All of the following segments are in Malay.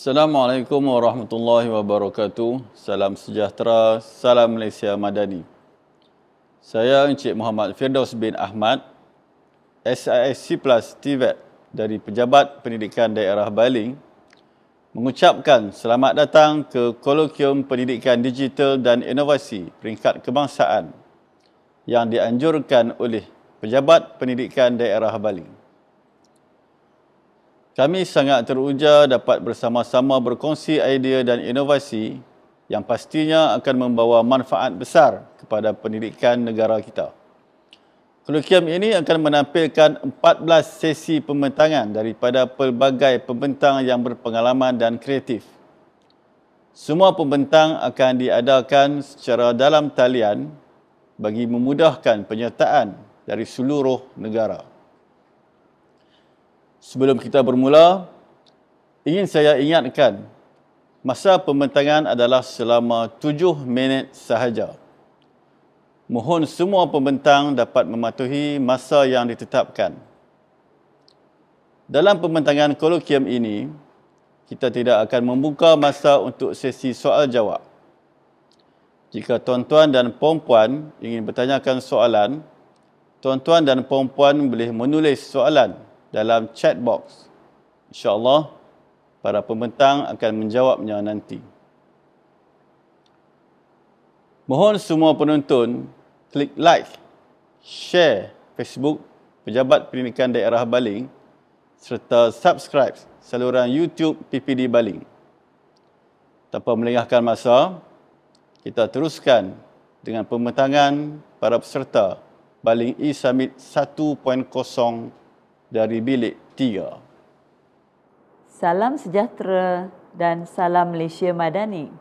Assalamualaikum warahmatullahi wabarakatuh. Salam sejahtera, salam Malaysia Madani. Saya Encik Muhammad Firdaus bin Ahmad, SISC Plus TVET dari Pejabat Pendidikan Daerah Baling, mengucapkan selamat datang ke Kolokium Pendidikan Digital dan Inovasi Peringkat Kebangsaan yang dianjurkan oleh Pejabat Pendidikan Daerah Baling. Kami sangat teruja dapat bersama-sama berkongsi idea dan inovasi yang pastinya akan membawa manfaat besar kepada pendidikan negara kita. Kolokium ini akan menampilkan 14 sesi pembentangan daripada pelbagai pembentang yang berpengalaman dan kreatif. Semua pembentang akan diadakan secara dalam talian bagi memudahkan penyertaan dari seluruh negara. Sebelum kita bermula, ingin saya ingatkan, masa pembentangan adalah selama 7 minit sahaja. Mohon semua pembentang dapat mematuhi masa yang ditetapkan. Dalam pembentangan kolokium ini, kita tidak akan membuka masa untuk sesi soal jawab. Jika tuan-tuan dan puan-puan ingin bertanyakan soalan, tuan-tuan dan puan-puan boleh menulis soalan dalam chat box. InsyaAllah, para pembentang akan menjawabnya nanti. Mohon semua penonton klik like, share Facebook Pejabat Pendidikan Daerah Baling serta subscribe saluran YouTube PPD Baling. Tanpa melengahkan masa, kita teruskan dengan pembentangan para peserta Baling E-Summit 1.0 dari bilik 3. Salam sejahtera dan salam Malaysia Madani.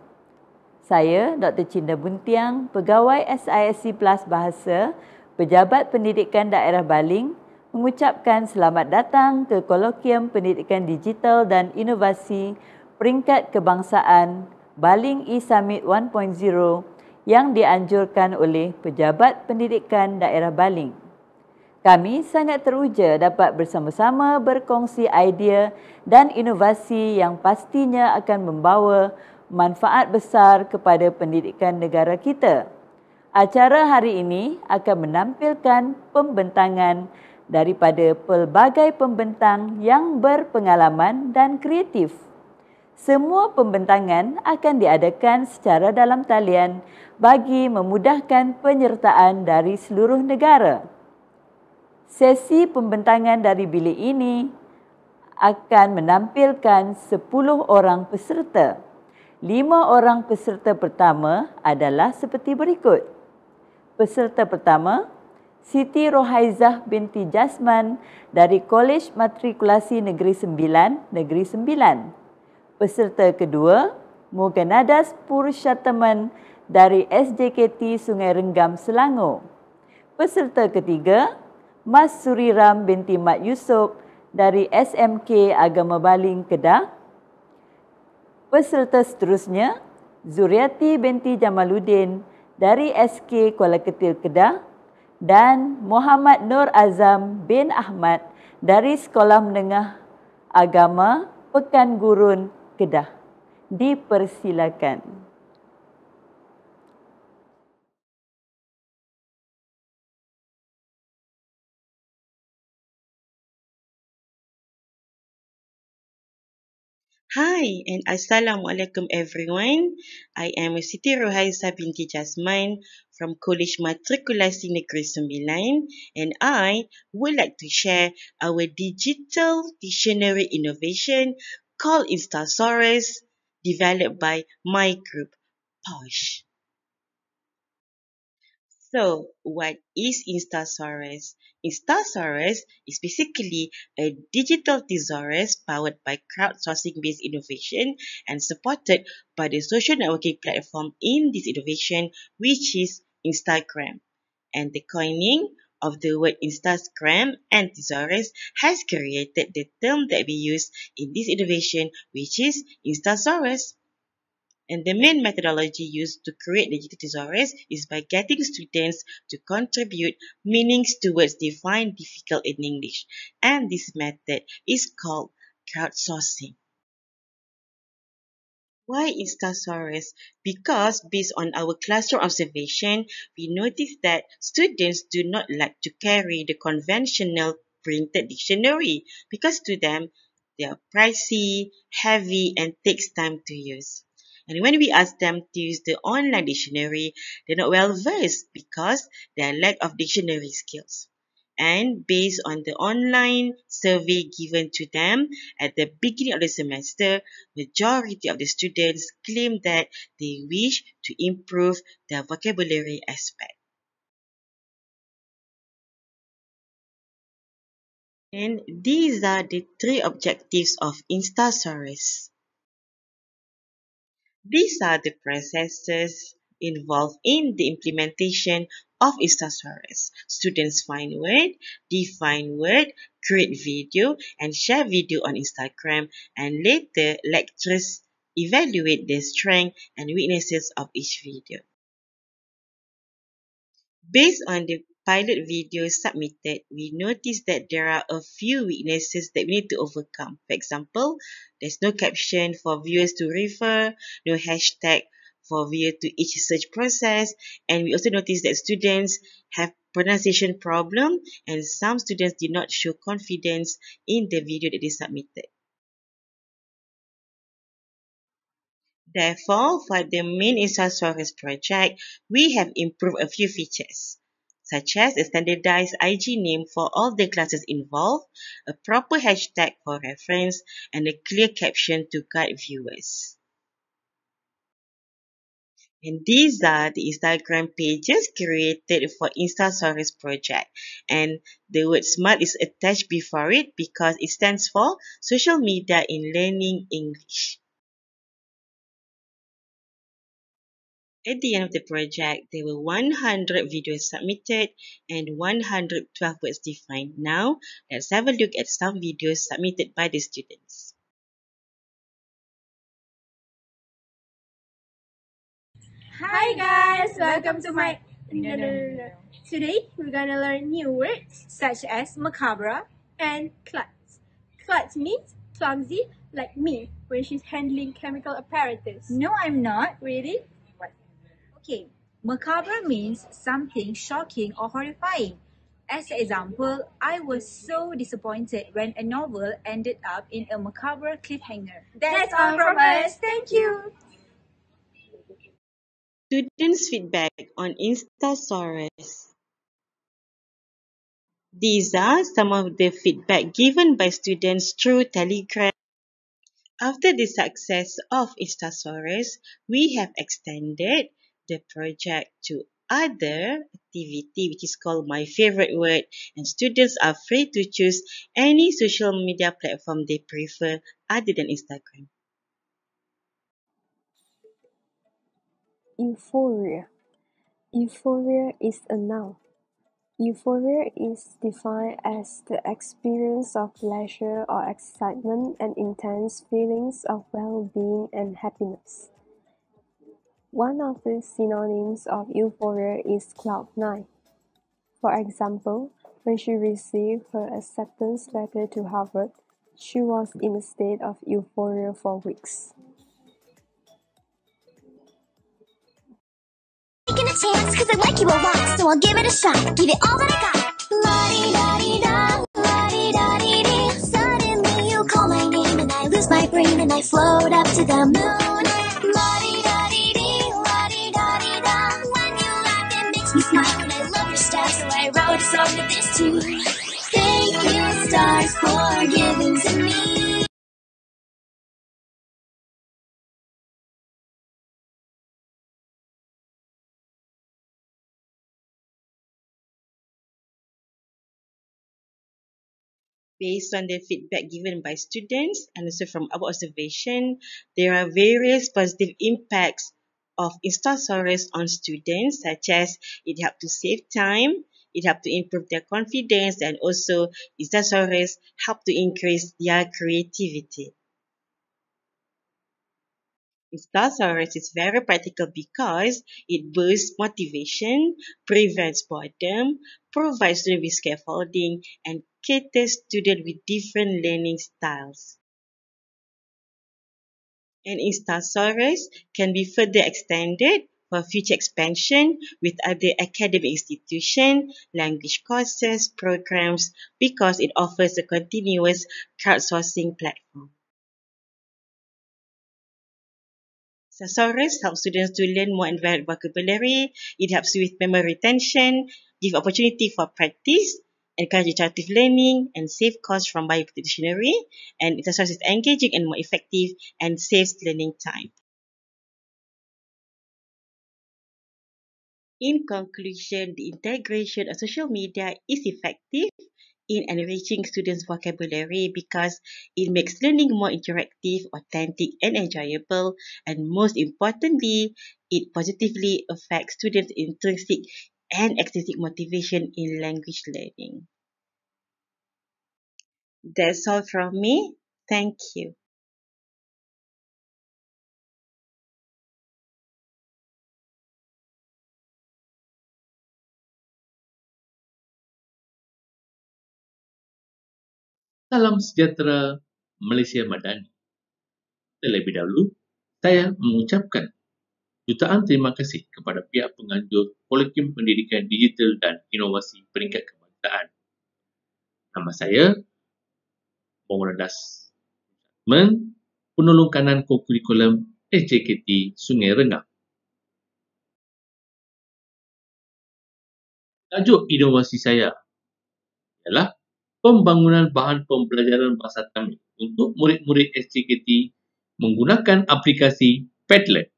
Saya Dr. Cinda Buntiang, Pegawai SISC Plus Bahasa, Pejabat Pendidikan Daerah Baling, mengucapkan selamat datang ke Kolokium Pendidikan Digital dan Inovasi Peringkat Kebangsaan Baling E-Summit 1.0 yang dianjurkan oleh Pejabat Pendidikan Daerah Baling. Kami sangat teruja dapat bersama-sama berkongsi idea dan inovasi yang pastinya akan membawa manfaat besar kepada pendidikan negara kita. Acara hari ini akan menampilkan pembentangan daripada pelbagai pembentang yang berpengalaman dan kreatif. Semua pembentangan akan diadakan secara dalam talian bagi memudahkan penyertaan dari seluruh negara. Sesi pembentangan dari bilik ini akan menampilkan 10 orang peserta. 5 orang peserta pertama adalah seperti berikut. Peserta pertama, Siti Rohaizah binti Jasman dari Kolej Matrikulasi Negeri Sembilan, Negeri Sembilan. Peserta kedua, Mughanadas Purushothaman dari SJKT Sungai Renggam, Selangor. Peserta ketiga, Mas Suriram binti Mat Yusof dari SMK Agama Baling, Kedah. Peserta seterusnya, Zuriati binti Jamaluddin dari SK Kuala Ketil, Kedah dan Muhammad Nur Azam bin Ahmad dari Sekolah Menengah Agama Pekan Gurun, Kedah. Dipersilakan. Hi and Assalamualaikum everyone. I am Siti Rohaizah binti Jasman from Kolej Matrikulasi Negeri Sembilan and I would like to share our digital dictionary innovation called Instasaurus, developed by my group, Posh. So, what is Instasaurus? Instasaurus is basically a digital thesaurus powered by crowdsourcing-based innovation and supported by the social networking platform in this innovation, which is Instagram. And the coining of the word Instagram and thesaurus has created the term that we use in this innovation, which is Instasaurus. And the main methodology used to create digital thesaurus is by getting students to contribute meanings to words they find difficult in English. And this method is called crowdsourcing. Why Instasaurus? Because based on our classroom observation, we noticed that students do not like to carry the conventional printed dictionary because to them they are pricey, heavy, and takes time to use. And when we ask them to use the online dictionary, they're not well versed because there are lack of dictionary skills. And based on the online survey given to them at the beginning of the semester, majority of the students claim that they wish to improve their vocabulary aspect. And these are the three objectives of Instasaurus. These are the processes involved in the implementation of Instasaurus. Students find word, define word, create video, and share video on Instagram, and later lecturers evaluate the strengths and weaknesses of each video. Based on the pilot videos submitted, we noticed that there are a few weaknesses that we need to overcome. For example, there's no caption for viewers to refer, no hashtag for viewer to each search process, and we also noticed that students have pronunciation problem and some students did not show confidence in the video that they submitted. Therefore, for the main Instasaurus project, we have improved a few features, such as a standardized IG name for all the classes involved, a proper hashtag for reference, and a clear caption to guide viewers. And these are the Instagram pages created for Instasaurus project. And the word SMART is attached before it because it stands for Social Media in Learning English. At the end of the project, there were 100 videos submitted and 112 words defined. Now, let's have a look at some videos submitted by the students. Hi guys, welcome to my... No. Today, we're gonna learn new words such as macabre and klutz. Klutz means clumsy, like me, when she's handling chemical apparatus. No, I'm not. Really? Okay, macabre means something shocking or horrifying. As an example, I was so disappointed when a novel ended up in a macabre cliffhanger. That's all from us. Thank you. Students' feedback on Instasaurus. These are some of the feedback given by students through Telegram. After the success of Instasaurus, we have extended the project to other activity, which is called My Favorite Word, and students are free to choose any social media platform they prefer other than Instagram. Euphoria. Euphoria is a noun. Euphoria is defined as the experience of pleasure or excitement and intense feelings of well-being and happiness. One of the synonyms of euphoria is cloud nine. For example, when she received her acceptance letter to Harvard, she was in a state of euphoria for weeks. Taking a chance, cause I like you a lot, so I'll give it a shot, give it all that I got. La-di-da-di-da, la-di-da-di-dee. Suddenly you call my name and I lose my brain and I float up to the moon. La-di-da-di-dee, la-di-da-di-da. When you laugh it makes me smile and I love your style, so I wrote a song with this too. Thank you stars for giving to me. Based on the feedback given by students and also from our observation, there are various positive impacts of Instasaurus on students, such as it helped to save time, it helped to improve their confidence, and also Instasaurus helped to increase their creativity. Instasaurus is very practical because it boosts motivation, prevents boredom, provides students with scaffolding, and caters students with different learning styles. And Instasaurus can be further extended for future expansion with other academic institutions, language courses, programs, because it offers a continuous crowdsourcing platform. Instasaurus helps students to learn more advanced vocabulary. It helps with memory retention, give opportunity for practice, encourage iterative learning, and save costs from buying dictionary. And Instasaurus is engaging and more effective and saves learning time. In conclusion, the integration of social media is effective in enriching students' vocabulary because it makes learning more interactive, authentic, and enjoyable. And most importantly, it positively affects students' intrinsic and extrinsic motivation in language learning. That's all from me. Thank you. Salam sejahtera Malaysia Madani. Terlebih dahulu, saya mengucapkan jutaan terima kasih kepada pihak penganjur Polikim Pendidikan Digital dan Inovasi Peringkat Kebangsaan. Nama saya Maulana Penolong Kanan Kokurikulum SJKT Sungai Rengas. Tajuk inovasi saya ialah pembangunan bahan pembelajaran bahasa Tamil untuk murid-murid SJKT menggunakan aplikasi Padlet.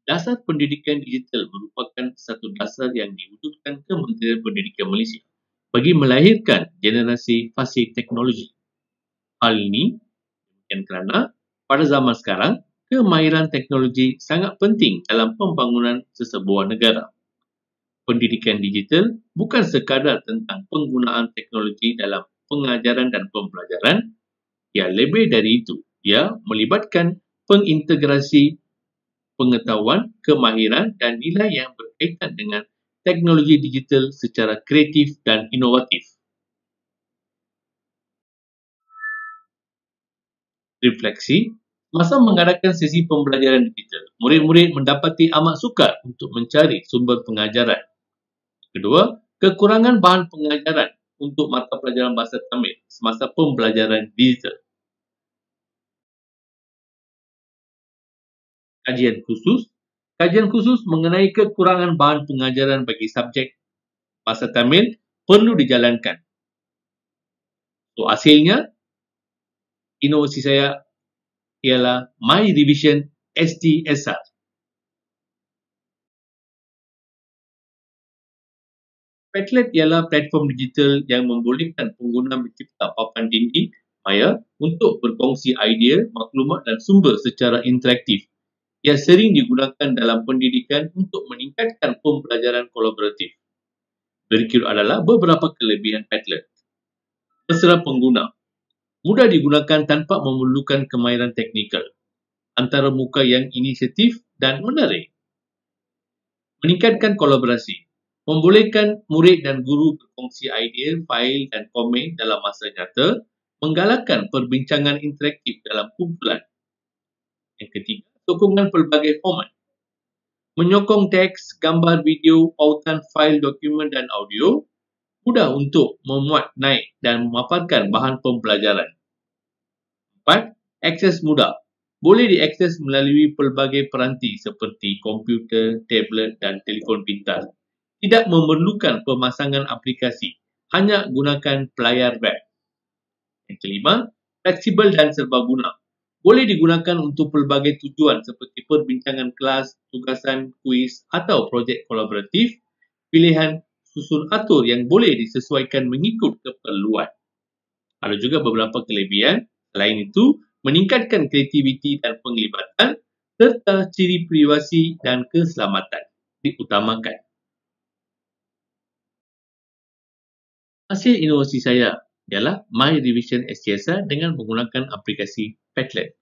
Dasar pendidikan digital merupakan satu dasar yang diwujudkan Kementerian Pendidikan Malaysia bagi melahirkan generasi fasih teknologi. Hal ini bukan kerana pada zaman sekarang, kemahiran teknologi sangat penting dalam pembangunan sesebuah negara. Pendidikan digital bukan sekadar tentang penggunaan teknologi dalam pengajaran dan pembelajaran. Ia lebih dari itu. Ia melibatkan pengintegrasi pengetahuan, kemahiran dan nilai yang berkaitan dengan teknologi digital secara kreatif dan inovatif. Refleksi, masa mengadakan sesi pembelajaran digital, murid-murid mendapati amat sukar untuk mencari sumber pengajaran. Kedua, kekurangan bahan pengajaran untuk mata pelajaran bahasa Tamil semasa pembelajaran digital. Kajian khusus mengenai kekurangan bahan pengajaran bagi subjek bahasa Tamil perlu dijalankan. So, hasilnya, inovasi saya ialah My Revision STSR. Padlet ialah platform digital yang membolehkan pengguna mencipta papan dinding maya untuk berkongsi idea, maklumat dan sumber secara interaktif. Ia sering digunakan dalam pendidikan untuk meningkatkan pembelajaran kolaboratif. Berikut adalah beberapa kelebihan Padlet. Terserah pengguna. Mudah digunakan tanpa memerlukan kemahiran teknikal. Antara muka yang inisiatif dan menarik. Meningkatkan kolaborasi. Membolehkan murid dan guru berkongsi idea, fail dan komen dalam masa nyata, menggalakkan perbincangan interaktif dalam kumpulan. Yang ketiga, sokongan pelbagai format. Menyokong teks, gambar, video, pautan, fail, dokumen dan audio, mudah untuk memuat, naik dan memaparkan bahan pembelajaran. 4. Akses mudah. Boleh diakses melalui pelbagai peranti seperti komputer, tablet dan telefon pintar. Tidak memerlukan pemasangan aplikasi, hanya gunakan pelayar web. Yang kelima, fleksibel dan serbaguna. Boleh digunakan untuk pelbagai tujuan seperti perbincangan kelas, tugasan, kuis atau projek kolaboratif, pilihan susun atur yang boleh disesuaikan mengikut keperluan. Ada juga beberapa kelebihan. Selain itu, meningkatkan kreativiti dan penglibatan serta ciri privasi dan keselamatan diutamakan. Hasil inovasi saya ialah My Revision STSR dengan menggunakan aplikasi Padlet.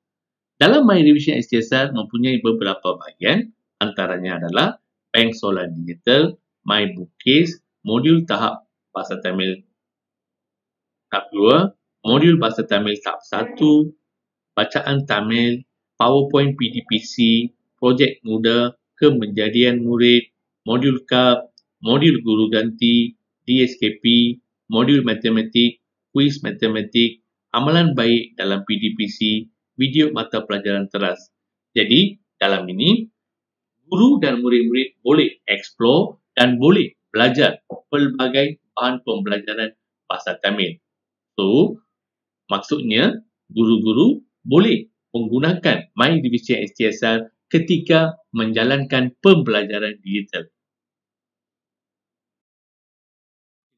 Dalam My Revision STSR mempunyai beberapa bahagian, antaranya adalah Bank Soalan Digital, My Bookcase, modul tahap Bahasa Tamil tahap 2, modul Bahasa Tamil tahap 1, bacaan Tamil, PowerPoint PDPC, projek muda, kemenjadian murid, modul KAP, modul guru ganti, DSKP, modul matematik, kuis matematik, amalan baik dalam PDPC, video mata pelajaran teras. Jadi, dalam ini, guru dan murid-murid boleh explore dan boleh belajar pelbagai bahan pembelajaran Bahasa Tamil. So, maksudnya, guru-guru boleh menggunakan My Division STSR ketika menjalankan pembelajaran digital.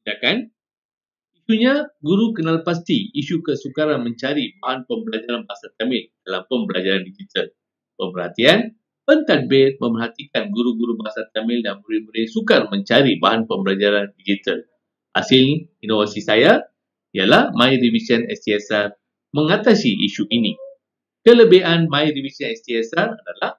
Tindakan, isunya guru kenal pasti isu kesukaran mencari bahan pembelajaran Bahasa Tamil dalam pembelajaran digital. Pemerhatian, pentadbir memerhatikan guru-guru Bahasa Tamil dan murid-murid sukar mencari bahan pembelajaran digital. Hasil inovasi saya ialah My Division STSR mengatasi isu ini. Kelebihan My Division STSR adalah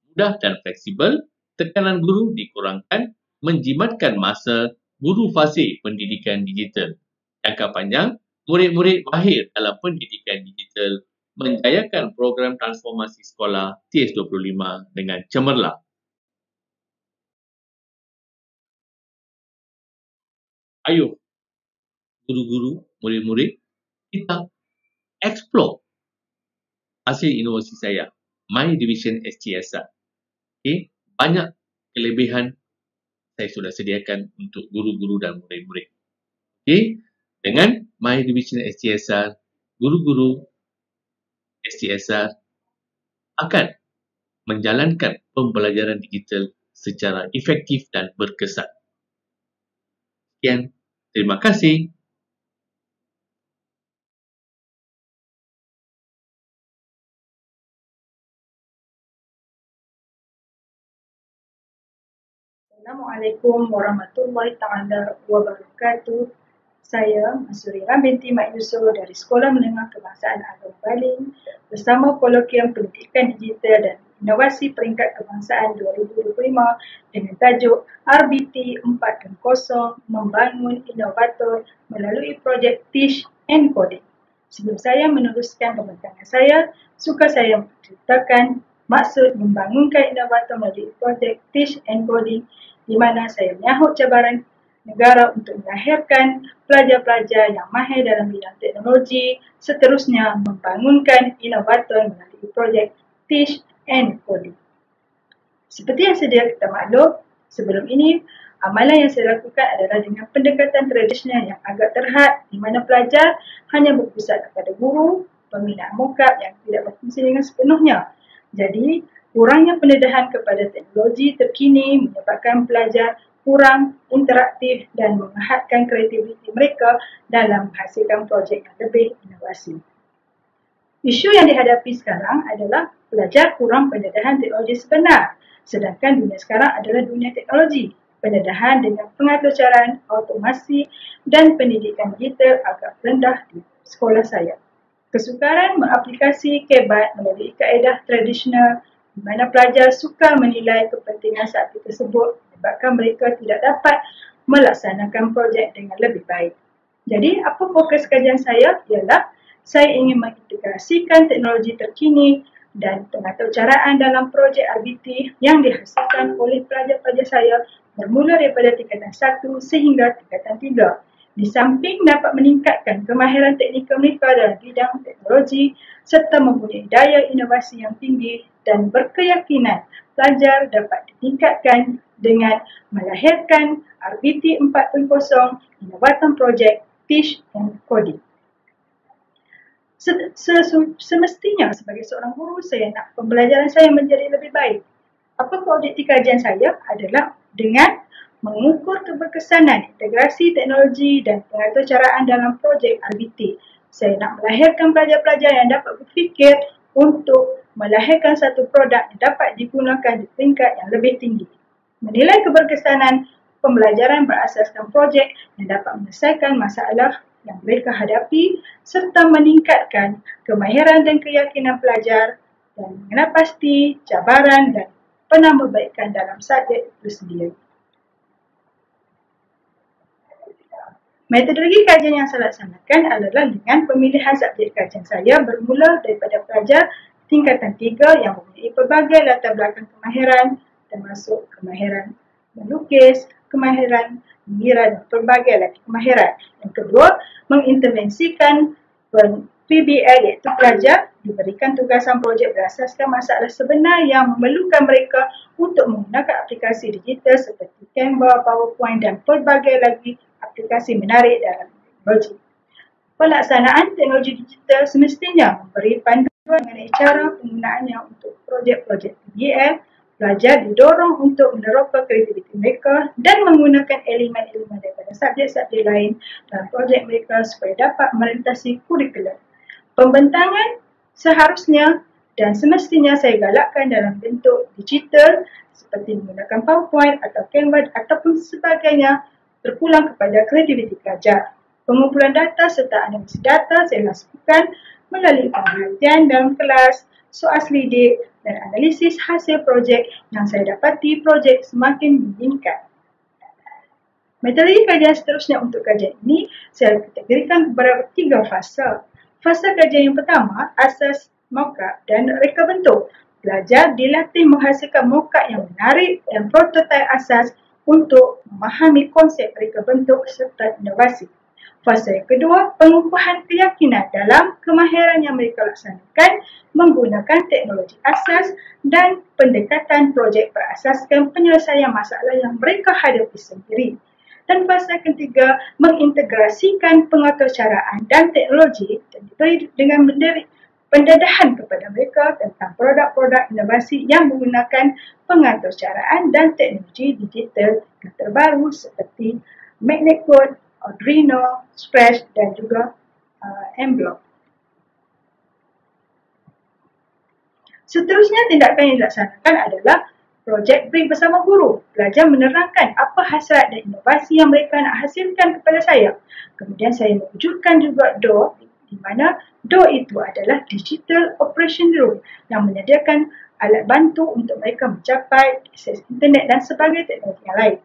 mudah dan fleksibel, tekanan guru dikurangkan, menjimatkan masa, guru fasih pendidikan digital. Jangka panjang, murid-murid mahir dalam pendidikan digital, menjayakan program transformasi sekolah TS25 dengan cemerlang. Ayuh, guru-guru, murid-murid, kita explore hasil inovasi saya, My Division STSR. Okay? Banyak kelebihan saya sudah sediakan untuk guru-guru dan murid-murid. Okay? Dengan My Division STSR, guru-guru STSR akan menjalankan pembelajaran digital secara efektif dan berkesan. Sekian, terima kasih. Assalamualaikum warahmatullahi taala wabarakatuh. Saya Masurira binti Mat Yusof dari Sekolah Menengah Kebangsaan Agong Baling bersama Kolokium Pendidikan Digital dan Inovasi Peringkat Kebangsaan 2025 dengan tajuk RBT 4.0 Membangun Inovator melalui projek Teach and Coding. Sebelum saya meneruskan pembincangan saya, suka saya menceritakan maksud membangunkan inovator melalui projek Teach and Coding di mana saya menyahut cabaran negara untuk melahirkan pelajar-pelajar yang mahir dalam bidang teknologi, seterusnya membangunkan inovator melalui projek Teach and Coding. Seperti yang sedia kita maklum, sebelum ini, amalan yang saya lakukan adalah dengan pendekatan tradisional yang agak terhad di mana pelajar hanya berpusat kepada guru, pembinaan mockup yang tidak berfungsi dengan sepenuhnya. Jadi, kurangnya pendedahan kepada teknologi terkini menyebabkan pelajar kurang interaktif dan menghadkan kreativiti mereka dalam menghasilkan projek yang lebih inovasi. Isu yang dihadapi sekarang adalah pelajar kurang pendedahan teknologi sebenar, sedangkan dunia sekarang adalah dunia teknologi. Pendedahan dengan pengaturcaraan, automasi dan pendidikan digital agak rendah di sekolah saya. Kesukaran mengaplikasi KBAT melalui kaedah tradisional di mana pelajar sukar menilai kepentingan saat tersebut menyebabkan mereka tidak dapat melaksanakan projek dengan lebih baik. Jadi, apa fokus kajian saya ialah saya ingin mengintegrasikan teknologi terkini dan pengaturcaraan dalam projek RBT yang dihasilkan oleh pelajar-pelajar saya bermula daripada tingkatan 1 sehingga tingkatan 3. Di samping dapat meningkatkan kemahiran teknikal mereka dalam bidang teknologi serta mempunyai daya inovasi yang tinggi dan berkeyakinan pelajar dapat ditingkatkan dengan melahirkan RBT 4.0 Innovation Project Teach and Coding. Semestinya sebagai seorang guru, saya nak pembelajaran saya menjadi lebih baik. Apa objektif kajian saya adalah dengan mengukur keberkesanan integrasi teknologi dan pengaturcaraan dalam projek RBT. Saya nak melahirkan pelajar-pelajar yang dapat berfikir untuk melahirkan satu produk yang dapat digunakan di peringkat yang lebih tinggi. Menilai keberkesanan pembelajaran berasaskan projek yang dapat menyelesaikan masalah yang mereka hadapi serta meningkatkan kemahiran dan keyakinan pelajar dan mengenal pasti cabaran dan penambahbaikan dalam subjek itu sendiri. Metodologi kajian yang saya laksanakan adalah dengan pemilihan subjek kajian saya bermula daripada pelajar tingkatan 3 yang mempunyai pelbagai latar belakang kemahiran, termasuk kemahiran melukis, kemahiran mengira dan pelbagai lagi kemahiran. Yang kedua, mengintervensikan PBL iaitu pelajar diberikan tugasan projek berasaskan masalah sebenar yang memerlukan mereka untuk menggunakan aplikasi digital seperti Canva, PowerPoint dan pelbagai lagi aplikasi menarik dalam teknologi. Pelaksanaan teknologi digital semestinya memberi panduan mengenai cara penggunaannya untuk projek-projek PBL. Pelajar didorong untuk meneroka kreativiti mereka dan menggunakan elemen-elemen daripada subjek-subjek lain dalam projek mereka supaya dapat melintasi kurikulum. Pembentangan seharusnya dan semestinya saya galakkan dalam bentuk digital seperti menggunakan PowerPoint atau Canva ataupun sebagainya terpulang kepada kreativiti pelajar. Pengumpulan data serta analisis data saya lakukan melalui penelitian dalam kelas, soal selidik dan analisis hasil projek yang saya dapati projek semakin meningkat. Metodologi kajian seterusnya untuk kajian ini saya kategorikan kepada 3 fasa. Fasa kajian yang pertama, asas, mockup dan reka bentuk. Pelajar dilatih menghasilkan mockup yang menarik dan prototipe asas untuk memahami konsep reka bentuk serta inovasi. Fasa yang kedua, pengukuhan keyakinan dalam kemahiran yang mereka laksanakan menggunakan teknologi asas dan pendekatan projek berasaskan penyelesaian masalah yang mereka hadapi sendiri. Dan fasa ketiga, mengintegrasikan pengaturcaraan dan teknologi dan diberi dengan pendedahan kepada mereka tentang produk-produk inovasi yang menggunakan pengaturcaraan dan teknologi digital yang terbaru seperti Magnet Code, Arduino, Scratch dan juga Mblock. Seterusnya tindakan yang dilaksanakan adalah projek brief bersama guru. Pelajar menerangkan apa hasrat dan inovasi yang mereka nak hasilkan kepada saya. Kemudian saya mewujudkan juga DOR di mana DOR itu adalah Digital Operation Room yang menyediakan alat bantu untuk mereka mencapai akses internet dan sebagainya teknologi yang lain.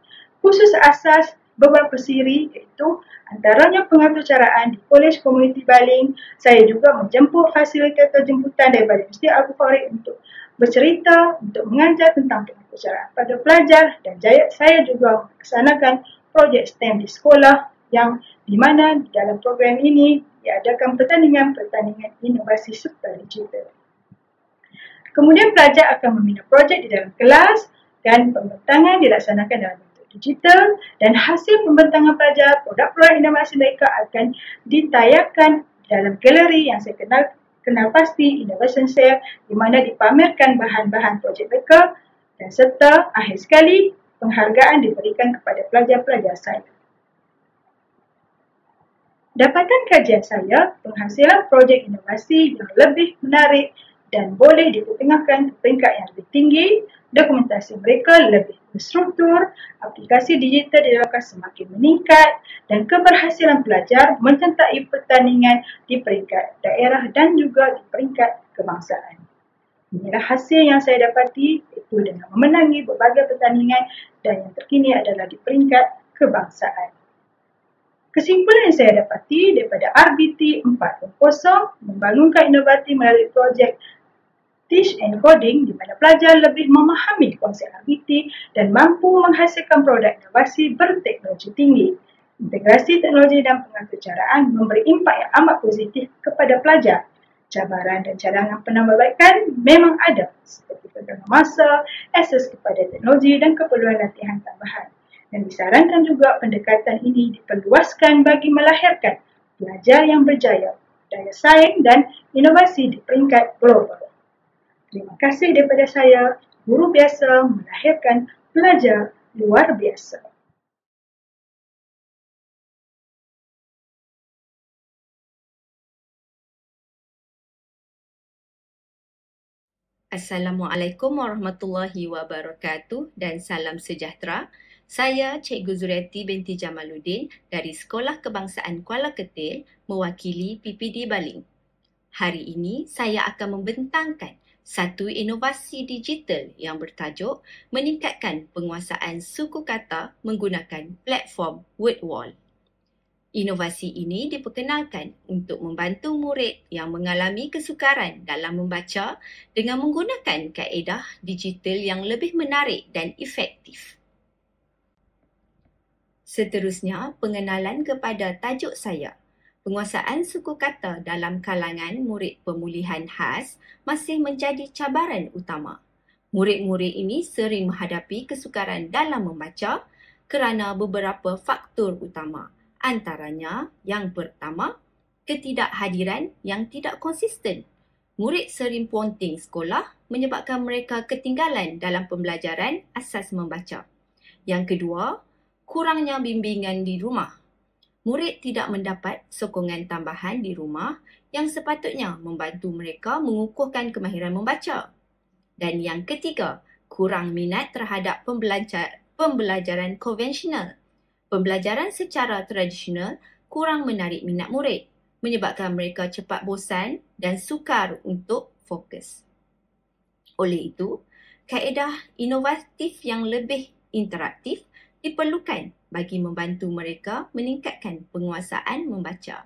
Khusus asas beberapa siri iaitu antaranya pengaturcaraan di Kolej Komuniti Baling. Saya juga menjemput fasilitator jemputan daripada Universiti Al-Bukhari untuk bercerita, untuk mengajar tentang pengaturcaraan pada pelajar dan saya juga melaksanakan projek STEM di sekolah yang di mana dalam program ini diadakan pertandingan inovasi serta digital. Kemudian pelajar akan membina projek di dalam kelas dan pembentangan dilaksanakan dalam digital dan hasil pembentangan pelajar, produk-produk inovasi mereka akan ditayangkan dalam galeri yang saya kenal pasti, Innovation Cell, di mana dipamerkan bahan-bahan projek mereka dan serta akhir sekali penghargaan diberikan kepada pelajar-pelajar saya. Dapatan kajian saya, penghasilan projek inovasi yang lebih menarik dan boleh diketengahkan ke peringkat yang lebih tinggi, dokumentasi mereka lebih berstruktur, aplikasi digital di dalam kelas semakin meningkat dan keberhasilan pelajar menyertai pertandingan di peringkat daerah dan juga di peringkat kebangsaan. Inilah hasil yang saya dapati iaitu dengan memenangi berbagai pertandingan dan yang terkini adalah di peringkat kebangsaan. Kesimpulan yang saya dapati daripada RBT 4.0 membangunkan inovatif melalui projek Teach and Coding di mana pelajar lebih memahami konsep RBT dan mampu menghasilkan produk inovasi berteknologi tinggi. Integrasi teknologi dan pengaturcaraan memberi impak yang amat positif kepada pelajar. Cabaran dan cadangan penambahbaikan memang ada seperti ketegangan masa, akses kepada teknologi dan keperluan latihan tambahan. Dan disarankan juga pendekatan ini diperluaskan bagi melahirkan pelajar yang berjaya, daya saing dan inovasi di peringkat global. Terima kasih daripada saya, guru biasa melahirkan pelajar luar biasa. Assalamualaikum warahmatullahi wabarakatuh dan salam sejahtera. Saya Cikgu Zuriati binti Jamaluddin dari Sekolah Kebangsaan Kuala Ketil mewakili PPD Baling. Hari ini saya akan membentangkan satu inovasi digital yang bertajuk meningkatkan penguasaan suku kata menggunakan platform WordWall. Inovasi ini diperkenalkan untuk membantu murid yang mengalami kesukaran dalam membaca dengan menggunakan kaedah digital yang lebih menarik dan efektif. Seterusnya, pengenalan kepada tajuk saya. Penguasaan suku kata dalam kalangan murid pemulihan khas masih menjadi cabaran utama. Murid-murid ini sering menghadapi kesukaran dalam membaca kerana beberapa faktor utama. Antaranya, yang pertama, ketidakhadiran yang tidak konsisten. Murid sering ponteng sekolah menyebabkan mereka ketinggalan dalam pembelajaran asas membaca. Yang kedua, kurangnya bimbingan di rumah. Murid tidak mendapat sokongan tambahan di rumah yang sepatutnya membantu mereka mengukuhkan kemahiran membaca. Dan yang ketiga, kurang minat terhadap pembelajaran konvensional. Pembelajaran secara tradisional kurang menarik minat murid, menyebabkan mereka cepat bosan dan sukar untuk fokus. Oleh itu, kaedah inovatif yang lebih interaktif diperlukan bagi membantu mereka meningkatkan penguasaan membaca.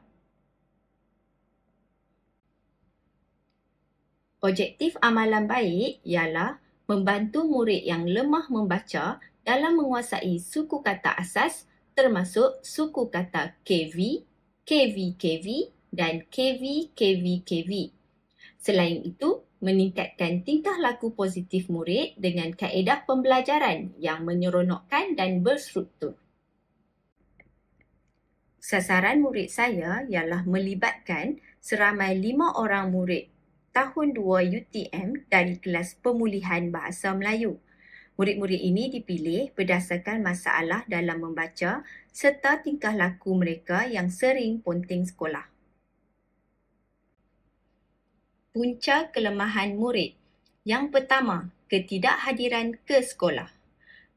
Objektif amalan baik ialah membantu murid yang lemah membaca dalam menguasai suku kata asas termasuk suku kata KV, KV-KV dan KV-KV-KV. Selain itu, meningkatkan tingkah laku positif murid dengan kaedah pembelajaran yang menyeronokkan dan berstruktur. Sasaran murid saya ialah melibatkan seramai 5 orang murid tahun 2 UTM dari kelas pemulihan bahasa Melayu. Murid-murid ini dipilih berdasarkan masalah dalam membaca serta tingkah laku mereka yang sering ponteng sekolah. Punca kelemahan murid. Yang pertama, ketidakhadiran ke sekolah.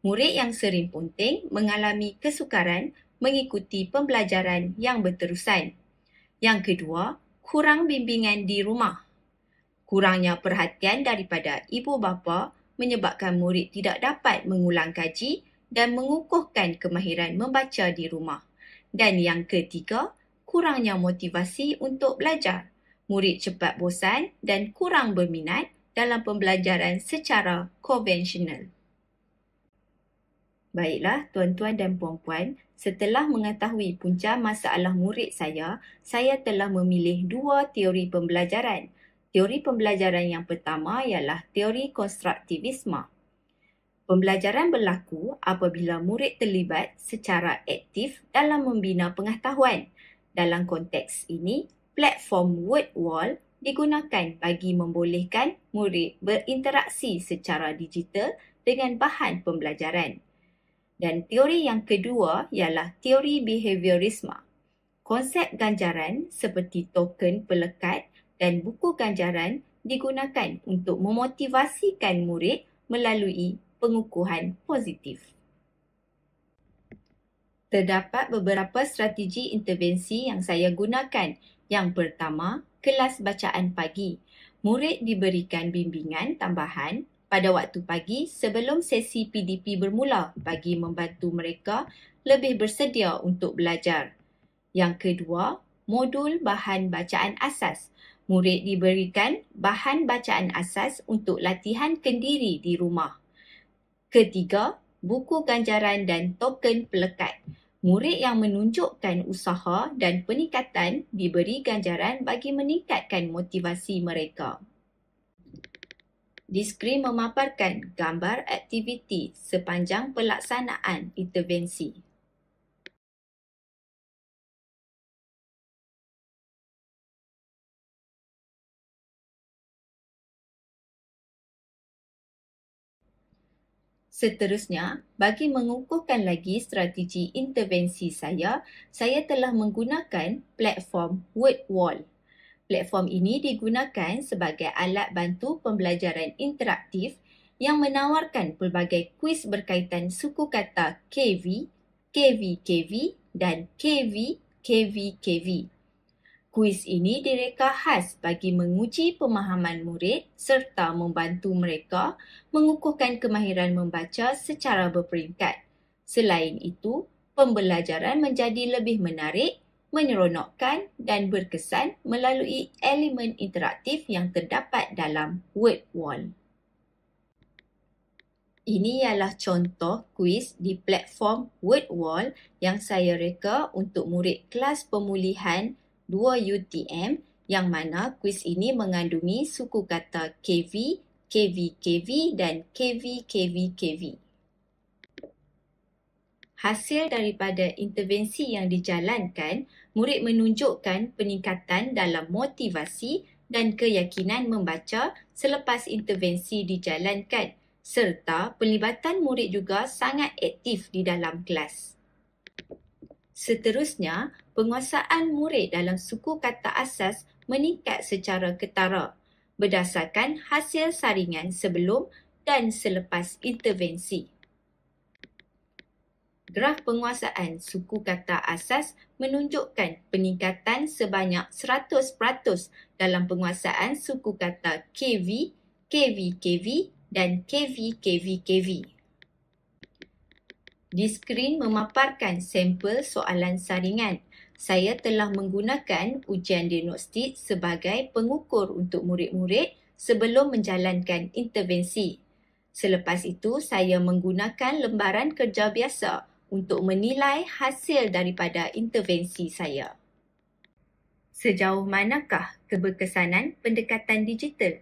Murid yang sering ponteng mengalami kesukaran mengikuti pembelajaran yang berterusan. Yang kedua, kurang bimbingan di rumah. Kurangnya perhatian daripada ibu bapa menyebabkan murid tidak dapat mengulang kaji dan mengukuhkan kemahiran membaca di rumah. Dan yang ketiga, kurangnya motivasi untuk belajar. Murid cepat bosan dan kurang berminat dalam pembelajaran secara konvensional. Baiklah tuan-tuan dan puan-puan, setelah mengetahui punca masalah murid saya telah memilih 2 teori pembelajaran. Teori pembelajaran yang pertama ialah teori konstruktivisme. Pembelajaran berlaku apabila murid terlibat secara aktif dalam membina pengetahuan. Dalam konteks ini, platform word wall digunakan bagi membolehkan murid berinteraksi secara digital dengan bahan pembelajaran. Dan teori yang kedua ialah teori behaviorisme. Konsep ganjaran seperti token pelekat dan buku ganjaran digunakan untuk memotivasikan murid melalui pengukuhan positif. Terdapat beberapa strategi intervensi yang saya gunakan. Yang pertama, kelas bacaan pagi. Murid diberikan bimbingan tambahan pada waktu pagi sebelum sesi PDP bermula bagi membantu mereka lebih bersedia untuk belajar. Yang kedua, modul bahan bacaan asas. Murid diberikan bahan bacaan asas untuk latihan kendiri di rumah. Ketiga, buku ganjaran dan token pelekat. Murid yang menunjukkan usaha dan peningkatan diberi ganjaran bagi meningkatkan motivasi mereka. Di skrin memaparkan gambar aktiviti sepanjang pelaksanaan intervensi. Seterusnya, bagi mengukuhkan lagi strategi intervensi saya telah menggunakan platform Word Wall. Platform ini digunakan sebagai alat bantu pembelajaran interaktif yang menawarkan pelbagai kuis berkaitan suku kata KV, KV-KV dan KV-KV-KV. Kuis ini direka khas bagi menguji pemahaman murid serta membantu mereka mengukuhkan kemahiran membaca secara berperingkat. Selain itu, pembelajaran menjadi lebih menarik, menyeronokkan dan berkesan melalui elemen interaktif yang terdapat dalam word wall. Ini ialah contoh kuis di platform word wall yang saya reka untuk murid kelas pemulihan 2 UTM yang mana kuis ini mengandungi suku kata KV, KV, KV dan KV, KV, KV. Hasil daripada intervensi yang dijalankan, murid menunjukkan peningkatan dalam motivasi dan keyakinan membaca selepas intervensi dijalankan, serta pelibatan murid juga sangat aktif di dalam kelas. Seterusnya, penguasaan murid dalam suku kata asas meningkat secara ketara berdasarkan hasil saringan sebelum dan selepas intervensi. Graf penguasaan suku kata asas menunjukkan peningkatan sebanyak 100% dalam penguasaan suku kata KV, KV, KV dan KV, KV, KV. Di skrin memaparkan sampel soalan saringan. Saya telah menggunakan ujian diagnostik sebagai pengukur untuk murid-murid sebelum menjalankan intervensi. Selepas itu, saya menggunakan lembaran kerja biasa untuk menilai hasil daripada intervensi saya. Sejauh manakah keberkesanan pendekatan digital?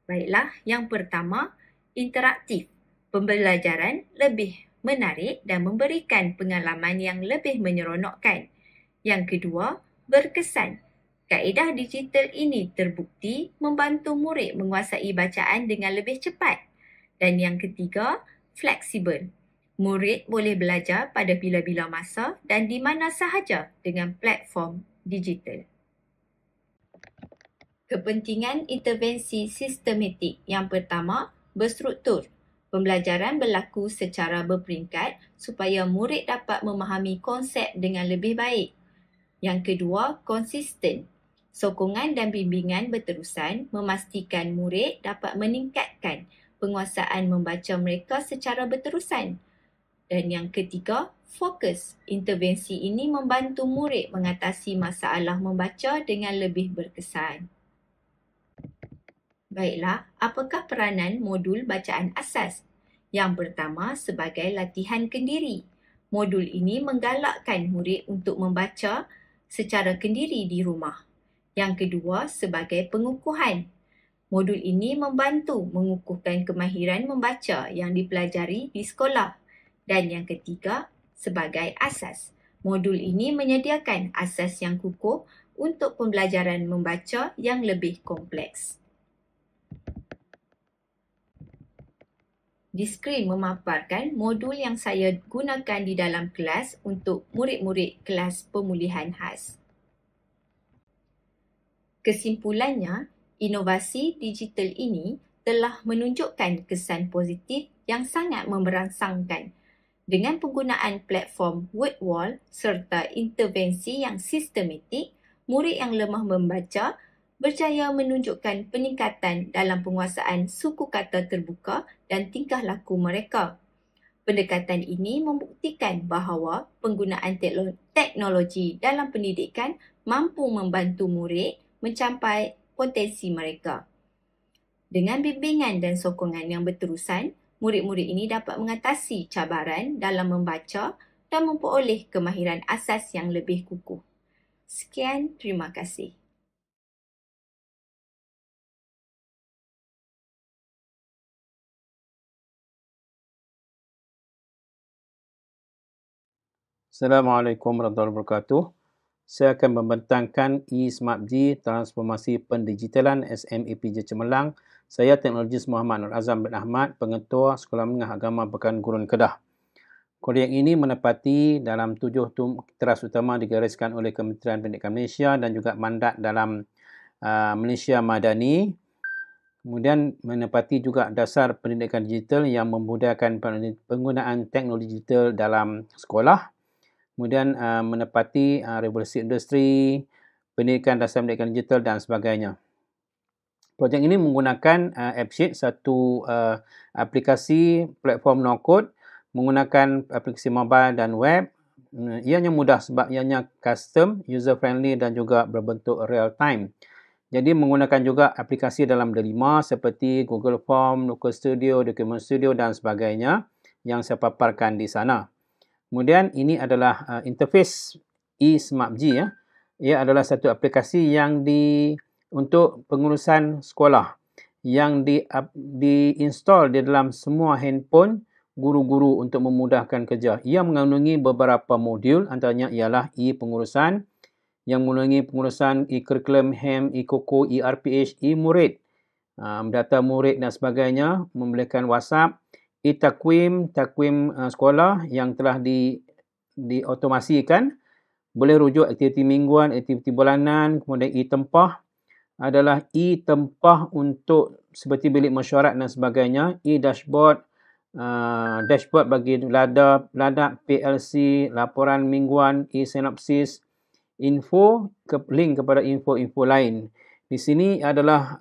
Baiklah, yang pertama, interaktif. Pembelajaran lebih menarik dan memberikan pengalaman yang lebih menyeronokkan. Yang kedua, berkesan. Kaedah digital ini terbukti membantu murid menguasai bacaan dengan lebih cepat. Dan yang ketiga, fleksibel. Murid boleh belajar pada bila-bila masa dan di mana sahaja dengan platform digital. Kepentingan intervensi sistematik. Yang pertama, berstruktur. Pembelajaran berlaku secara berperingkat supaya murid dapat memahami konsep dengan lebih baik. Yang kedua, konsisten. Sokongan dan bimbingan berterusan memastikan murid dapat meningkatkan penguasaan membaca mereka secara berterusan. Dan yang ketiga, fokus. Intervensi ini membantu murid mengatasi masalah membaca dengan lebih berkesan. Baiklah, apakah peranan modul bacaan asas? Yang pertama, sebagai latihan kendiri. Modul ini menggalakkan murid untuk membaca secara kendiri di rumah. Yang kedua, sebagai pengukuhan. Modul ini membantu mengukuhkan kemahiran membaca yang dipelajari di sekolah. Dan yang ketiga, sebagai asas. Modul ini menyediakan asas yang kukuh untuk pembelajaran membaca yang lebih kompleks. Di skrin memaparkan modul yang saya gunakan di dalam kelas untuk murid-murid kelas pemulihan khas. Kesimpulannya, inovasi digital ini telah menunjukkan kesan positif yang sangat memberangsangkan. Dengan penggunaan platform word wall serta intervensi yang sistematik, murid yang lemah membaca berjaya menunjukkan peningkatan dalam penguasaan suku kata terbuka dan tingkah laku mereka. Pendekatan ini membuktikan bahawa penggunaan teknologi dalam pendidikan mampu membantu murid mencapai potensi mereka. Dengan bimbingan dan sokongan yang berterusan, murid-murid ini dapat mengatasi cabaran dalam membaca dan memperoleh kemahiran asas yang lebih kukuh. Sekian, terima kasih. Assalamualaikum warahmatullahi wabarakatuh. Saya akan membentangkan eSmartG Transformasi Pendigitalan SMAPJ Cemerlang. Saya Teknologis Muhammad Nur Azam bin Ahmad, Pengetua Sekolah Menengah Agama Pekan Gurun Kedah. Proyek ini menepati dalam 7 teras utama digariskan oleh Kementerian Pendidikan Malaysia dan juga mandat dalam Malaysia Madani. Kemudian menepati juga dasar pendidikan digital yang memudahkan penggunaan teknologi digital dalam sekolah. Kemudian menepati revolusi industri, pendidikan dasar pendidikan digital dan sebagainya. Projek ini menggunakan AppSheet, satu aplikasi platform no-code, menggunakan aplikasi mobile dan web, ianya mudah sebab ianya custom, user friendly dan juga berbentuk real time. Jadi menggunakan juga aplikasi dalam Delima seperti Google Form, Local Studio, Document Studio dan sebagainya yang saya paparkan di sana. Kemudian ini adalah interface eSmartG ya. Ia adalah satu aplikasi yang untuk pengurusan sekolah yang diinstal di dalam semua handphone guru-guru untuk memudahkan kerja. Ia mengandungi beberapa modul, antaranya ialah e-pengurusan, yang mengandungi pengurusan e-curriculum, HEM, e-Koko, e-RPH, e-murid, data murid dan sebagainya, membolehkan WhatsApp, e-takwim, takwim sekolah yang telah diotomasikan, boleh rujuk aktiviti mingguan, aktiviti bulanan, kemudian e-tempah adalah e-tempah untuk seperti bilik mesyuarat dan sebagainya, e-dashboard, dashboard bagi ladap, PLC, laporan mingguan, e-sinopsis, info, link kepada info-info lain. Di sini adalah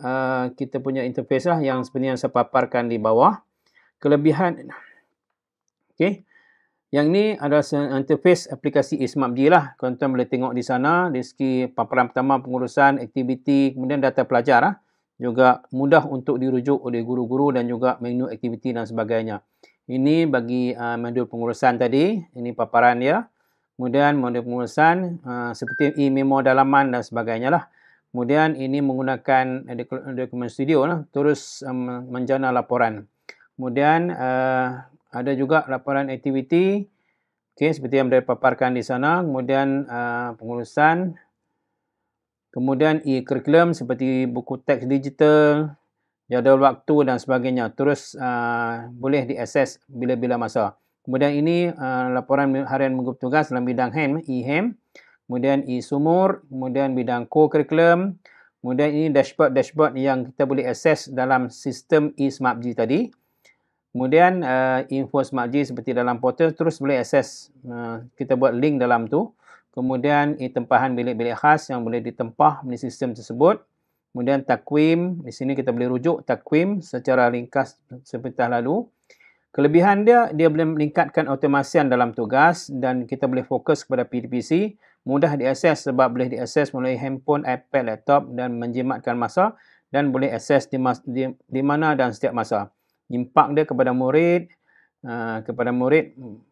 kita punya interface lah yang sebenarnya saya paparkan di bawah. Kelebihan, okey. Yang ini adalah interface aplikasi eSmartG lah. Tuan-tuan boleh tengok di sana, di segi paparan pertama pengurusan, aktiviti, kemudian data pelajar lah. Juga mudah untuk dirujuk oleh guru-guru dan juga menu aktiviti dan sebagainya. Ini bagi modul pengurusan tadi, ini paparan dia. Kemudian modul pengurusan seperti e-memo dalaman dan sebagainya lah. Kemudian ini menggunakan Document Studio lah, terus menjana laporan. Kemudian ada juga laporan aktiviti, seperti yang dipaparkan di sana. Kemudian pengurusan. Kemudian e-curriculum seperti buku teks digital, jadual waktu dan sebagainya. Terus boleh diakses bila-bila masa. Kemudian ini laporan harian minggu tugas dalam bidang HEM, e-HEM. Kemudian e-sumur, kemudian bidang co-curriculum. Kemudian ini dashboard yang kita boleh akses dalam sistem eSmartG tadi. Kemudian info SmartG seperti dalam portal terus boleh akses. Kita buat link dalam tu. Kemudian tempahan bilik-bilik khas yang boleh ditempah di sistem tersebut. Kemudian takwim, di sini kita boleh rujuk takwim secara ringkas seperti lalu. Kelebihan dia boleh meningkatkan otomasian dalam tugas dan kita boleh fokus kepada PDPC. Mudah diakses sebab boleh diakses melalui handphone, iPad, laptop dan menjimatkan masa dan boleh akses di mana dan setiap masa. Impak dia kepada murid,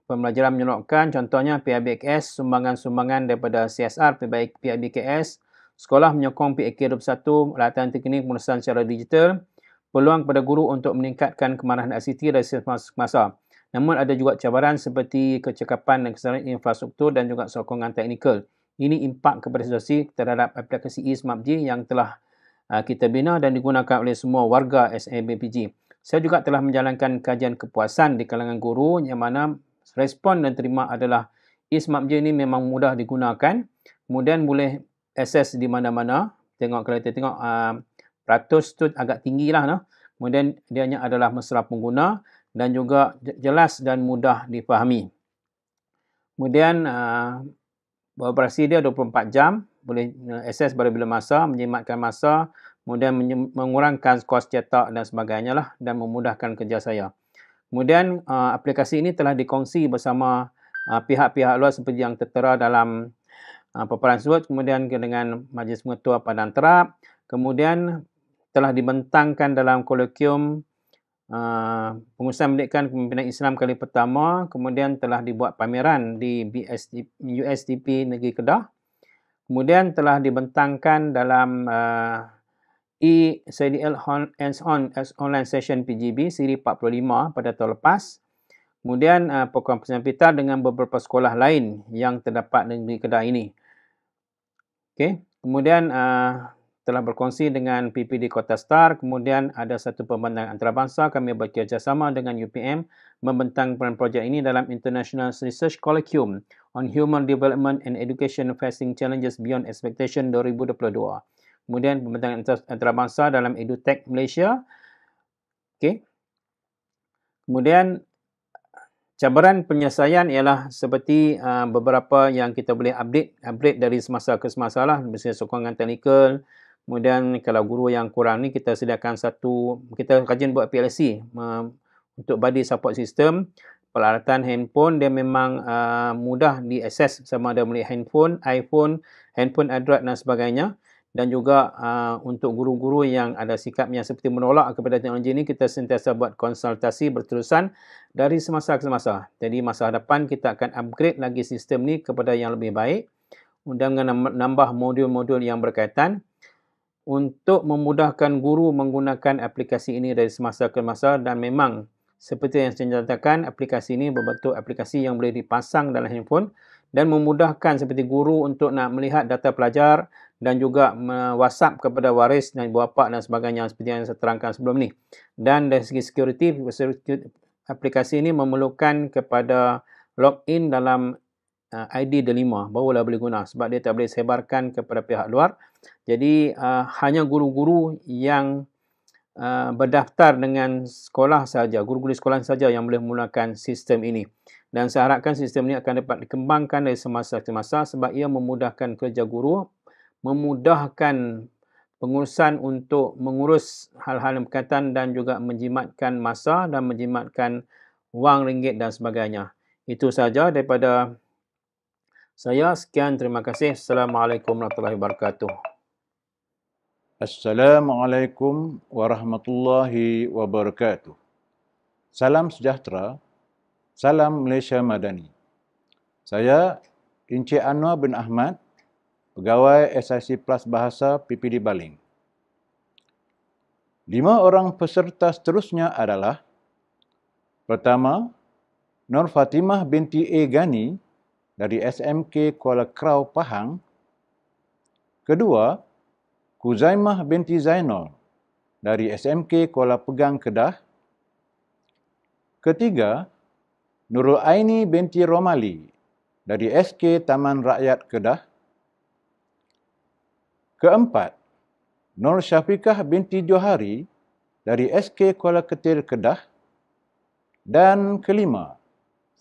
pembelajaran menyeronokkan, contohnya PIBKS, sumbangan-sumbangan daripada CSR, PIBKS, sekolah menyokong PAK21, latihan teknik pengurusan secara digital, peluang kepada guru untuk meningkatkan kemarahan ICT dari semasa. Namun ada juga cabaran seperti kecekapan dan kesedaran infrastruktur dan juga sokongan teknikal. Ini impak kepada situasi terhadap aplikasi eSmartG yang telah kita bina dan digunakan oleh semua warga SMAPG. Saya juga telah menjalankan kajian kepuasan di kalangan guru yang mana respon dan terima adalah eSmartG ini memang mudah digunakan. Kemudian boleh akses di mana-mana. Kalau kita tengok peratus tu agak tinggi lah. No? Kemudian dianya adalah mesra pengguna dan juga jelas dan mudah difahami. Kemudian beroperasi dia 24 jam. Boleh akses pada bila masa, menjimatkan masa, kemudian mengurangkan kos cetak dan sebagainya lah dan memudahkan kerja saya. Kemudian aplikasi ini telah dikongsi bersama pihak-pihak luar seperti yang tertera dalam paparan tersebut. Kemudian dengan Majlis Pengetua Padang Terap. Kemudian telah dibentangkan dalam kolokium pengurusan pendidikan kepimpinan Islam kali pertama. Kemudian telah dibuat pameran di USDP Negeri Kedah. Kemudian telah dibentangkan dalam ECDL Hands-on Online Session PGB siri 45 pada tahun lepas. Kemudian program persampitan dengan beberapa sekolah lain yang terdapat di Negeri Kedah ini. Kemudian telah berkongsi dengan PPD Kota Star. Kemudian ada satu pembentangan antarabangsa. Kami bekerjasama dengan UPM membentangkan projek ini dalam International Research Colloquium on Human Development and Education Facing Challenges Beyond Expectation 2022. Kemudian pembentangan antarabangsa dalam EduTech Malaysia. Kemudian cabaran penyelesaian ialah seperti beberapa yang kita boleh upgrade dari semasa ke semasa lah. Misalnya sokongan teknikal. Kemudian kalau guru yang kurang ni kita sediakan kita kajian buat PLC untuk body support system. peralatan handphone dia memang mudah diakses, sama ada melalui handphone, iPhone, handphone Android dan sebagainya. Dan juga untuk guru-guru yang ada sikap yang seperti menolak kepada teknologi ini, kita sentiasa buat konsultasi berterusan dari semasa ke semasa. Jadi masa hadapan kita akan upgrade lagi sistem ni kepada yang lebih baik dengan menambah modul-modul yang berkaitan untuk memudahkan guru menggunakan aplikasi ini dari semasa ke masa. Dan memang seperti yang saya nyatakan, aplikasi ini berbentuk aplikasi yang boleh dipasang dalam handphone dan memudahkan seperti guru untuk nak melihat data pelajar dan juga WhatsApp kepada waris dan ibu bapa dan sebagainya seperti yang saya terangkan sebelum ni. Dan dari segi security, aplikasi ini memerlukan kepada login dalam ID Delima barulah boleh guna, sebab dia tak boleh sebarkan kepada pihak luar. Jadi hanya guru-guru yang berdaftar dengan sekolah saja, guru-guru sekolah saja yang boleh menggunakan sistem ini. Dan saya harapkan sistem ini akan dapat dikembangkan dari semasa ke masa sebab ia memudahkan kerja guru, memudahkan pengurusan untuk mengurus hal-hal yang berkaitan dan juga menjimatkan masa dan menjimatkan wang ringgit dan sebagainya. Itu saja daripada saya. Sekian, terima kasih. Assalamualaikum warahmatullahi wabarakatuh. Assalamualaikum warahmatullahi wabarakatuh. Salam sejahtera. Salam Malaysia Madani. Saya Encik Anwar bin Ahmad, Pegawai SIC Plus Bahasa PPD Baling. 5 orang peserta seterusnya adalah: pertama, Nur Fatimah binti A. Gani dari SMK Kuala Krau, Pahang. Kedua, Kuzaimah binti Zainal dari SMK Kuala Pegang, Kedah. Ketiga, Nurul Aini binti Romali dari SK Taman Rakyat, Kedah. Keempat, Nur Syafiqah binti Johari dari SK Kuala Ketil, Kedah. Dan kelima,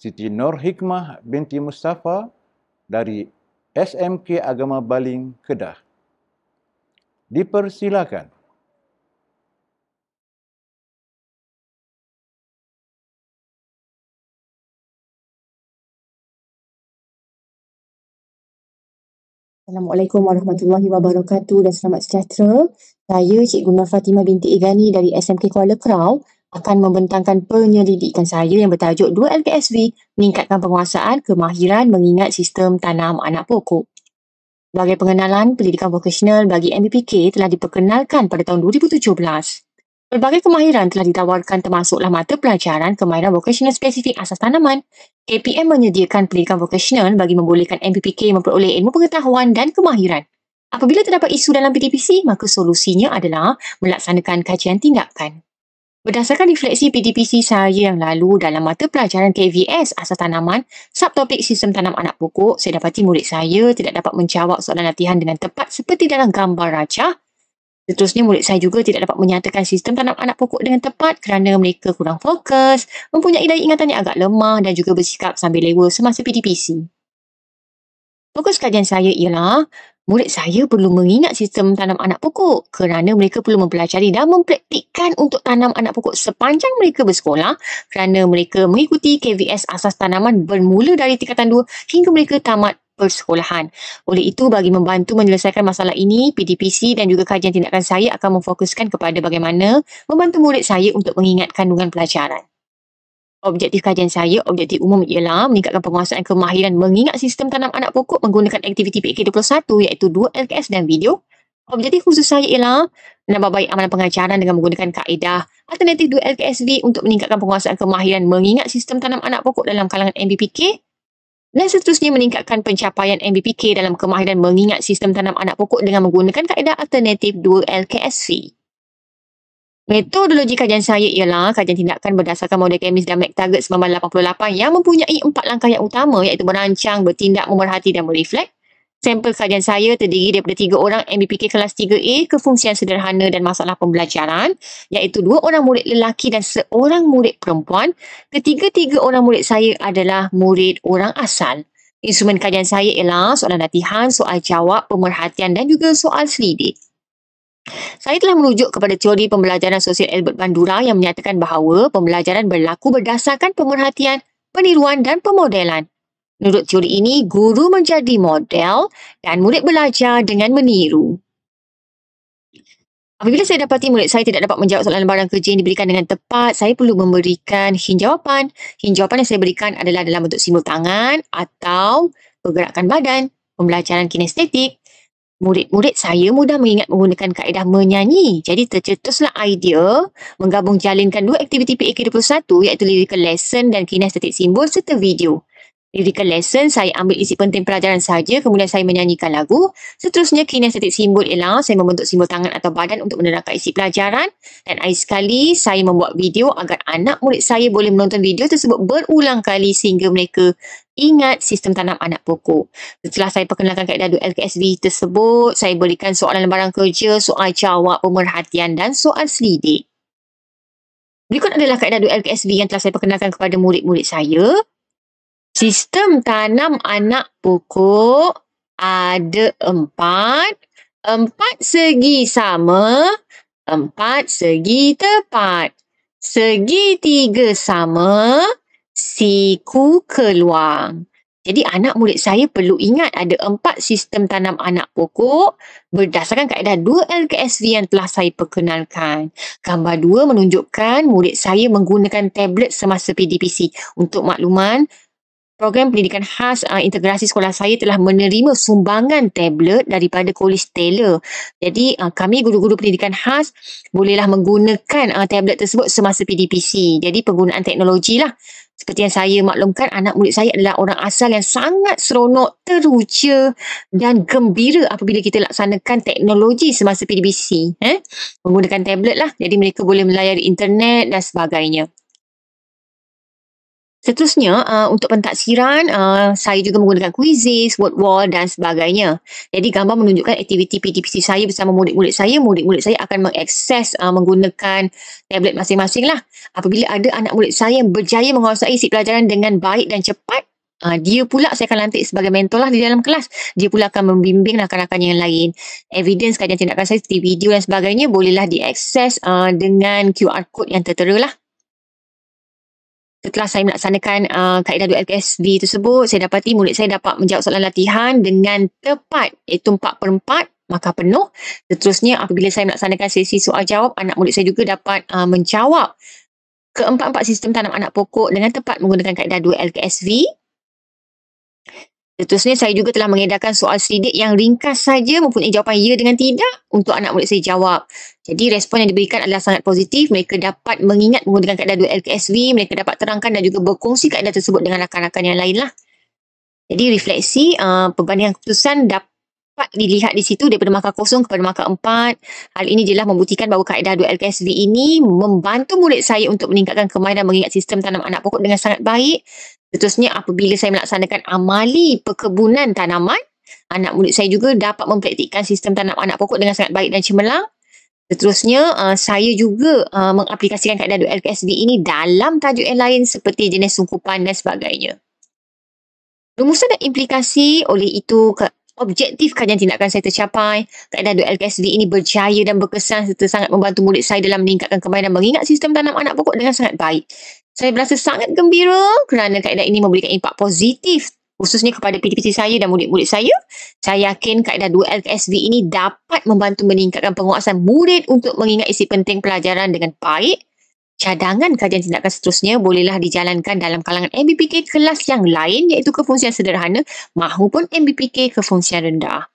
Siti Nur Hikmah binti Mustafa dari SMK Agama Baling, Kedah. Dipersilakan. Assalamualaikum warahmatullahi wabarakatuh dan selamat sejahtera. Saya Cikgu Nur Fatimah binti Igani dari SMK Kuala Krau akan membentangkan penyelidikan saya yang bertajuk 2 LKSV, meningkatkan penguasaan kemahiran mengingat sistem tanam anak pokok. Sebagai pengenalan, pendidikan vokasional bagi MBPK telah diperkenalkan pada tahun 2017. Pelbagai kemahiran telah ditawarkan termasuklah mata pelajaran kemahiran vokasional spesifik asas tanaman. KPM menyediakan pendidikan vokasional bagi membolehkan MBPK memperoleh ilmu pengetahuan dan kemahiran. Apabila terdapat isu dalam PTPC, maka solusinya adalah melaksanakan kajian tindakan. Berdasarkan refleksi PTPC saya yang lalu dalam mata pelajaran KVS asas tanaman, subtopik sistem tanam anak pokok, saya dapati murid saya tidak dapat menjawab soalan latihan dengan tepat seperti dalam gambar rajah. Seterusnya, murid saya juga tidak dapat menyatakan sistem tanam anak pokok dengan tepat kerana mereka kurang fokus, mempunyai daya ingatan yang agak lemah dan juga bersikap sambil lewa semasa PTPC. Fokus kajian saya ialah murid saya perlu mengingat sistem tanam anak pokok kerana mereka perlu mempelajari dan mempraktikkan untuk tanam anak pokok sepanjang mereka bersekolah kerana mereka mengikuti KVS asas tanaman bermula dari tingkatan 2 hingga mereka tamat persekolahan. Oleh itu, bagi membantu menyelesaikan masalah ini, PDPC dan juga kajian tindakan saya akan memfokuskan kepada bagaimana membantu murid saya untuk mengingat kandungan pelajaran. Objektif kajian saya, objektif umum ialah meningkatkan penguasaan kemahiran mengingat sistem tanam anak pokok menggunakan aktiviti PK21 iaitu 2 LKS dan video. Objektif khusus saya ialah menambah baik amalan pengajaran dengan menggunakan kaedah alternatif 2 LKSV untuk meningkatkan penguasaan kemahiran mengingat sistem tanam anak pokok dalam kalangan MBPK. Dan seterusnya meningkatkan pencapaian MBPK dalam kemahiran mengingat sistem tanam anak pokok dengan menggunakan kaedah alternatif 2 LKSV. Metodologi kajian saya ialah kajian tindakan berdasarkan model kemis dan McTaggart 1988 yang mempunyai 4 langkah yang utama iaitu merancang, bertindak, memerhati dan mereflek. Sampel kajian saya terdiri daripada 3 orang MBPK kelas 3A, kefungsian sederhana dan masalah pembelajaran, iaitu 2 orang murid lelaki dan 1 murid perempuan. Ketiga-tiga orang murid saya adalah murid orang asal. Instrumen kajian saya ialah soalan latihan, soal jawab, pemerhatian dan juga soal selidik. Saya telah merujuk kepada teori pembelajaran sosial Albert Bandura yang menyatakan bahawa pembelajaran berlaku berdasarkan pemerhatian, peniruan dan pemodelan. Menurut teori ini, guru menjadi model dan murid belajar dengan meniru. Apabila saya dapati murid saya tidak dapat menjawab soalan lembaran kerja yang diberikan dengan tepat, saya perlu memberikan hint jawapan. Hint jawapan yang saya berikan adalah dalam bentuk simbol tangan atau pergerakan badan, pembelajaran kinestetik. Murid-murid saya mudah mengingat menggunakan kaedah menyanyi. Jadi tercetuslah idea menggabung jalinkan dua aktiviti PAK21 iaitu lyrical lesson dan kinestetik simbol serta video. Lyrical lesson, saya ambil isi penting pelajaran saja, kemudian saya menyanyikan lagu. Seterusnya, kinestetik simbol ialah saya membentuk simbol tangan atau badan untuk menerangkan isi pelajaran. Dan akhir sekali, saya membuat video agar anak murid saya boleh menonton video tersebut berulang kali sehingga mereka ingat sistem tanam anak pokok. Setelah saya perkenalkan kaedah 2LKSV tersebut, saya berikan soalan lembaran kerja, soal jawab, pemerhatian dan soal selidik. Berikut adalah kaedah 2LKSV yang telah saya perkenalkan kepada murid-murid saya. Sistem tanam anak pokok ada 4 segi sama, 4 segi tepat, segitiga sama, siku keluar. Jadi anak murid saya perlu ingat ada 4 sistem tanam anak pokok berdasarkan kaedah 2LKSV yang telah saya perkenalkan. Gambar 2 menunjukkan murid saya menggunakan tablet semasa PDPC. Untuk makluman, program pendidikan khas integrasi sekolah saya telah menerima sumbangan tablet daripada College Taylor. Jadi kami guru-guru pendidikan khas bolehlah menggunakan tablet tersebut semasa PDPC. Jadi penggunaan teknologi lah. Seperti yang saya maklumkan, anak murid saya adalah orang asal yang sangat seronok, teruja dan gembira apabila kita laksanakan teknologi semasa PDPC. Menggunakan tablet lah. Jadi mereka boleh melayari internet dan sebagainya. Seterusnya, untuk pentaksiran, saya juga menggunakan quizzes, word wall dan sebagainya. Jadi, gambar menunjukkan aktiviti PDPC saya bersama murid-murid saya. Murid-murid saya akan mengakses menggunakan tablet masing-masing lah. Apabila ada anak murid saya yang berjaya menguasai isi pelajaran dengan baik dan cepat, dia pula saya akan lantik sebagai mentor lah di dalam kelas. Dia pula akan membimbing rakan-rakan yang lain. Evidence kajian tindakan saya seperti video dan sebagainya bolehlah diakses dengan QR code yang tertera lah. Setelah saya melaksanakan kaedah 2LKSV tersebut, saya dapati murid saya dapat menjawab soalan latihan dengan tepat, iaitu 4/4, maka penuh. Seterusnya, apabila saya melaksanakan sesi soal jawab, anak murid saya juga dapat menjawab keempat-empat sistem tanam anak pokok dengan tepat menggunakan kaedah 2LKSV. Seterusnya, saya juga telah mengedarkan soal selidik yang ringkas saja mempunyai jawapan ya dengan tidak untuk anak murid saya jawab. Jadi, respon yang diberikan adalah sangat positif. Mereka dapat mengingat menggunakan kaedah 2LKSV, mereka dapat terangkan dan juga berkongsi kaedah tersebut dengan rakan-rakan yang lain lah. Jadi, refleksi perbandingan keputusan dapat dilihat di situ daripada markah 0 kepada markah 4. Hal ini jelas membuktikan bahawa kaedah 2LKSV ini membantu murid saya untuk meningkatkan kemahiran mengingat sistem tanam anak pokok dengan sangat baik. Seterusnya, apabila saya melaksanakan amali perkebunan tanaman, anak murid saya juga dapat mempraktikkan sistem tanam anak pokok dengan sangat baik dan cemerlang. Seterusnya, saya juga mengaplikasikan kaedah 2LKSV ini dalam tajuk yang lain seperti jenis sungkupan dan sebagainya. Rumusan dan implikasi, oleh itu objektif kajian tindakan saya tercapai. Kaedah 2LKSV ini berjaya dan berkesan serta sangat membantu murid saya dalam meningkatkan kemahiran mengingat sistem tanam anak pokok dengan sangat baik. Saya berasa sangat gembira kerana kaedah ini memberikan impak positif khususnya kepada PDPC saya dan murid-murid saya. Saya yakin kaedah 2LKSV ini dapat membantu meningkatkan penguasaan murid untuk mengingat isi penting pelajaran dengan baik. Cadangan kajian tindakan seterusnya bolehlah dijalankan dalam kalangan MBPK kelas yang lain iaitu kefungsian sederhana mahupun MBPK kefungsian rendah.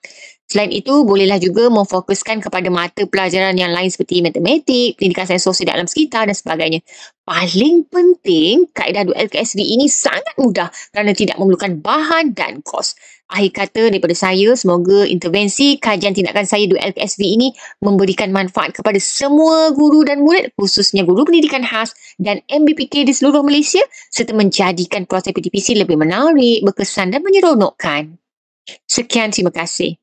Selain itu, bolehlah juga memfokuskan kepada mata pelajaran yang lain seperti matematik, pendidikan sains sosial di alam sekitar dan sebagainya. Paling penting, kaedah 2LKSV ini sangat mudah kerana tidak memerlukan bahan dan kos. Akhir kata daripada saya, semoga intervensi kajian tindakan saya 2LKSV ini memberikan manfaat kepada semua guru dan murid, khususnya guru pendidikan khas dan MBPK di seluruh Malaysia serta menjadikan proses PDPC lebih menarik, berkesan dan menyeronokkan. Sekian, terima kasih.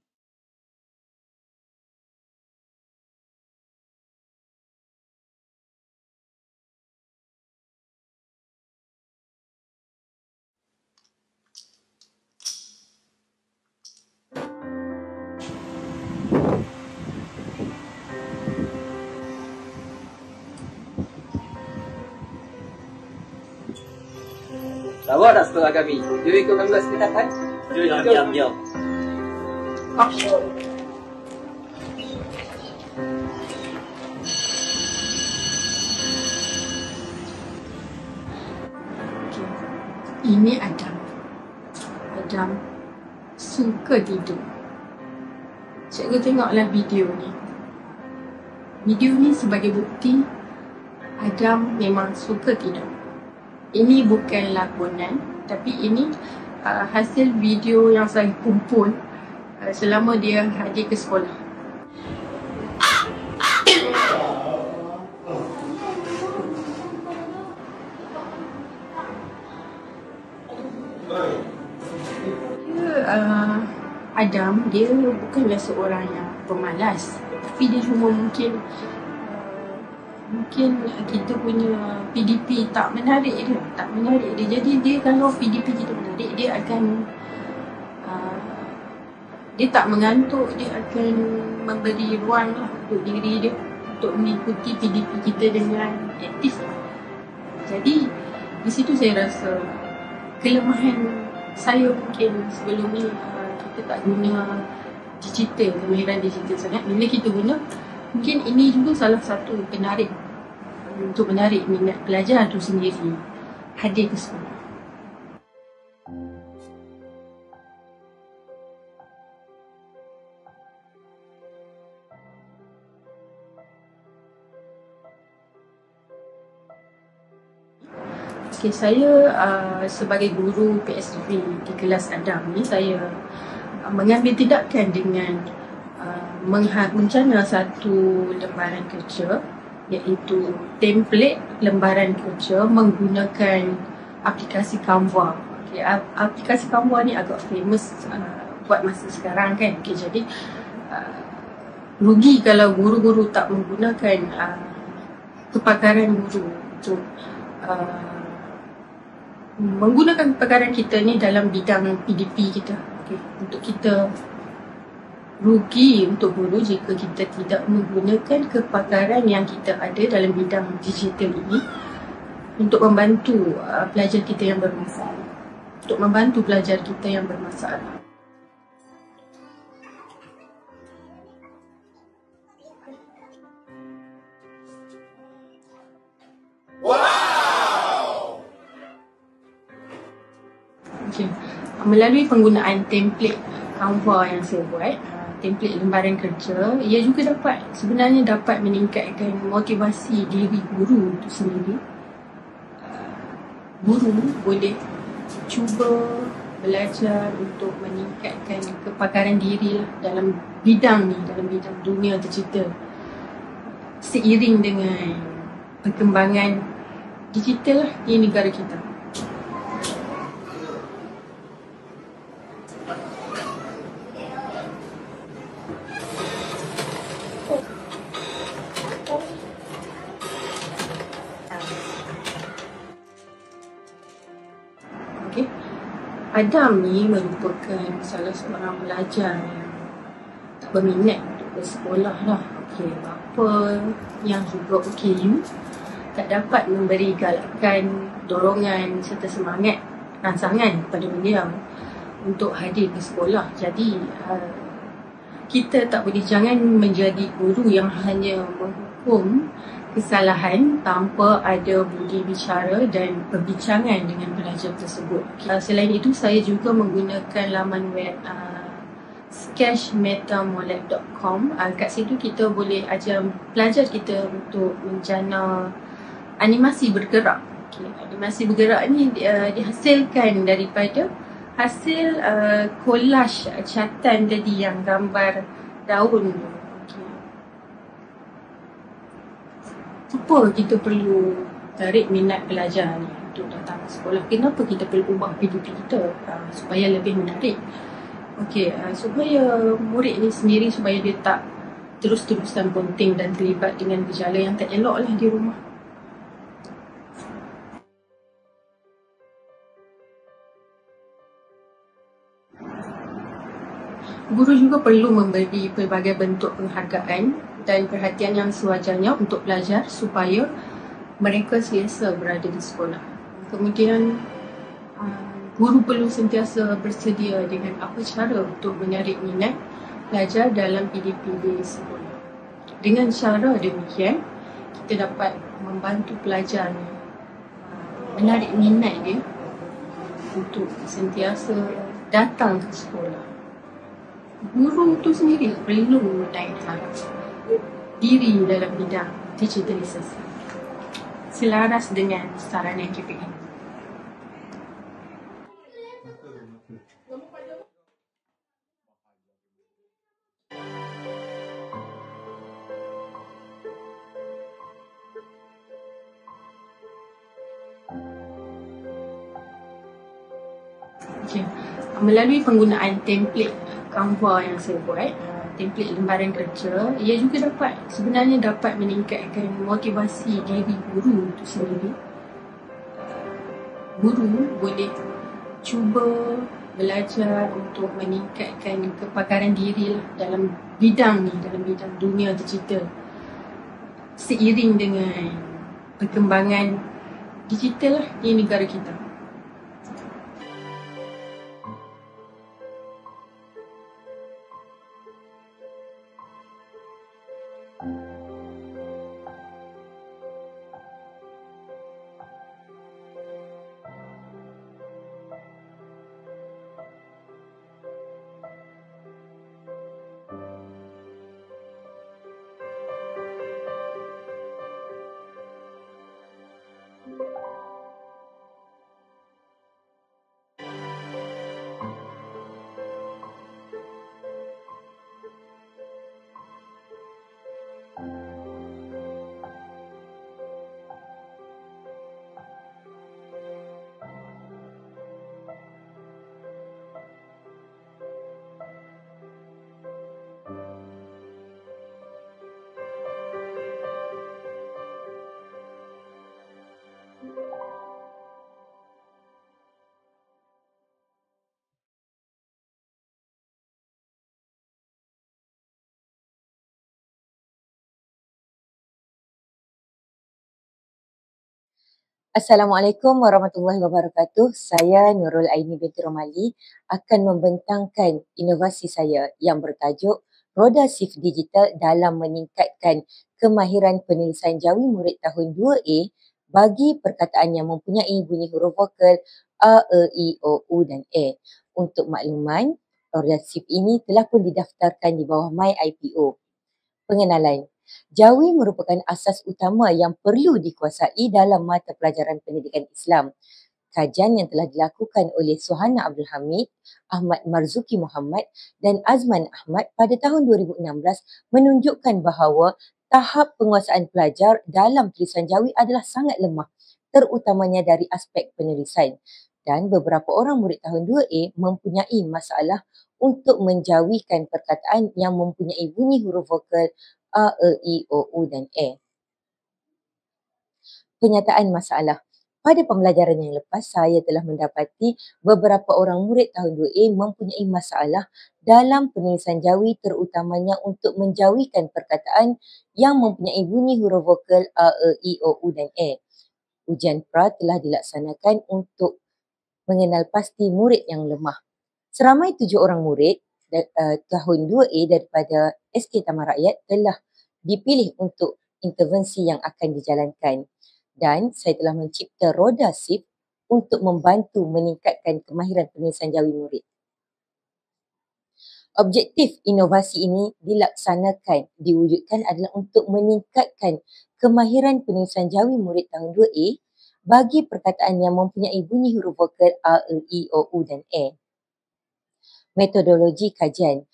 Awak tak sekolah kami. Jom ikut kami buat sekitaran. Diam. Ini Adam. Adam suka tidur. Cikgu tengoklah video ni. Video ni sebagai bukti Adam memang suka tidur. Ini bukan lakonan, tapi ini hasil video yang saya kumpul selama dia hadir ke sekolah. Adam, dia bukanlah seorang yang pemalas, tapi dia cuma mungkin kita punya PDP tak menarik dia. Jadi dia kalau PDP kita menarik, dia akan dia tak mengantuk, dia akan memberi ruang lah untuk diri dia untuk mengikuti PDP kita dengan aktif. Jadi di situ saya rasa kelemahan saya mungkin sebelum ni kita tak guna digital, kemahiran digital sangat. Bila kita guna, mungkin ini juga salah satu penarik untuk menarik minat pelajar itu sendiri hadir ke sekolah. Okay, saya sebagai guru PSV di kelas Adam ni, saya mengambil tindakan dengan mencana satu lembaran kerja, iaitu template lembaran kerja menggunakan aplikasi Canva. Okay, aplikasi Canva ni agak famous buat masa sekarang kan. Okay, jadi rugi kalau guru-guru tak menggunakan kepakaran guru untuk menggunakan kepakaran kita ni dalam bidang PDP kita. Okay, untuk kita rugi untuk guru jika kita tidak menggunakan kepakaran yang kita ada dalam bidang digital ini untuk membantu pelajar kita yang bermasalah. Wow! Okay. Melalui penggunaan template Canva yang saya buat, template lembaran kerja, ia juga sebenarnya dapat meningkatkan motivasi diri guru itu sendiri. Guru boleh cuba belajar untuk meningkatkan kepakaran diri dalam bidang ni, dalam bidang dunia digital, seiring dengan perkembangan digital di negara kita. Adam ni merupakan salah seorang pelajar yang tak berminat untuk bersekolah lah. Okay, bapa yang juga OKU tak dapat memberi galakan, dorongan serta semangat, rangsangan kepada beliau untuk hadir ke sekolah. Jadi kita tak boleh, jangan menjadi guru yang hanya menghukum kesalahan tanpa ada budi bicara dan perbincangan dengan pelajar tersebut. Selain itu, saya juga menggunakan laman web sketchmetamolek.com. Kat situ kita boleh ajar pelajar kita untuk menjana animasi bergerak. Okay. Animasi bergerak ni dihasilkan daripada hasil collage catatan tadi yang gambar daun. Apa kita perlu tarik minat pelajar ni untuk datang ke sekolah? Kenapa kita perlu ubah PDP kita supaya lebih menarik? Okey, supaya murid ni sendiri, supaya dia tak terus-terusan ponting dan terlibat dengan gejala yang tak elok lah di rumah. Guru juga perlu memberi pelbagai bentuk penghargaan dan perhatian yang sewajarnya untuk pelajar supaya mereka selesa berada di sekolah. Kemudian Guru perlu sentiasa bersedia dengan apa cara untuk menarik minat pelajar dalam PDPB sekolah. Dengan cara demikian, kita dapat membantu pelajar ni menarik minat dia untuk sentiasa datang ke sekolah. Guru tu sendiri perlu menaik taraf diri dalam bidang digitalisasi selaras dengan saranan KPM. Okay. Melalui penggunaan template Canva yang saya buat, template lembaran kerja, ia juga sebenarnya dapat meningkatkan motivasi diri guru itu sendiri. Guru boleh cuba belajar untuk meningkatkan kepakaran diri dalam bidang dunia digital. Seiring dengan perkembangan digital di negara kita. Assalamualaikum warahmatullahi wabarakatuh. Saya Nurul Aini binti Romali akan membentangkan inovasi saya yang bertajuk Roda Shift Digital dalam meningkatkan kemahiran penulisan jawi murid tahun 2A bagi perkataan yang mempunyai bunyi huruf vokal A, E, I, O, U dan E. Untuk makluman, Roda Shift ini telah pun didaftarkan di bawah My IPO. Pengenalan. Jawi merupakan asas utama yang perlu dikuasai dalam mata pelajaran pendidikan Islam. Kajian yang telah dilakukan oleh Suhana Abdul Hamid, Ahmad Marzuki Muhammad dan Azman Ahmad pada tahun 2016 menunjukkan bahawa tahap penguasaan pelajar dalam tulisan jawi adalah sangat lemah, terutamanya dari aspek penulisan. Dan beberapa orang murid tahun 2A mempunyai masalah untuk menjawikan perkataan yang mempunyai bunyi huruf vokal A, E, I, O, U dan E. Penyataan masalah. Pada pembelajaran yang lepas, saya telah mendapati beberapa orang murid tahun 2A mempunyai masalah dalam penulisan jawi, terutamanya untuk menjawikan perkataan yang mempunyai bunyi huruf vokal A, E, I, O, U dan E. Ujian pra telah dilaksanakan untuk mengenal pasti murid yang lemah. Seramai 7 orang murid tahun 2A daripada SK Taman Rakyat telah dipilih untuk intervensi yang akan dijalankan. Dan saya telah mencipta Roda Shift untuk membantu meningkatkan kemahiran penulisan jawi murid. Objektif inovasi ini diwujudkan adalah untuk meningkatkan kemahiran penulisan jawi murid tahun 2A bagi perkataan yang mempunyai bunyi huruf vokal A, E, I, O, U dan E. Metodologi kajian.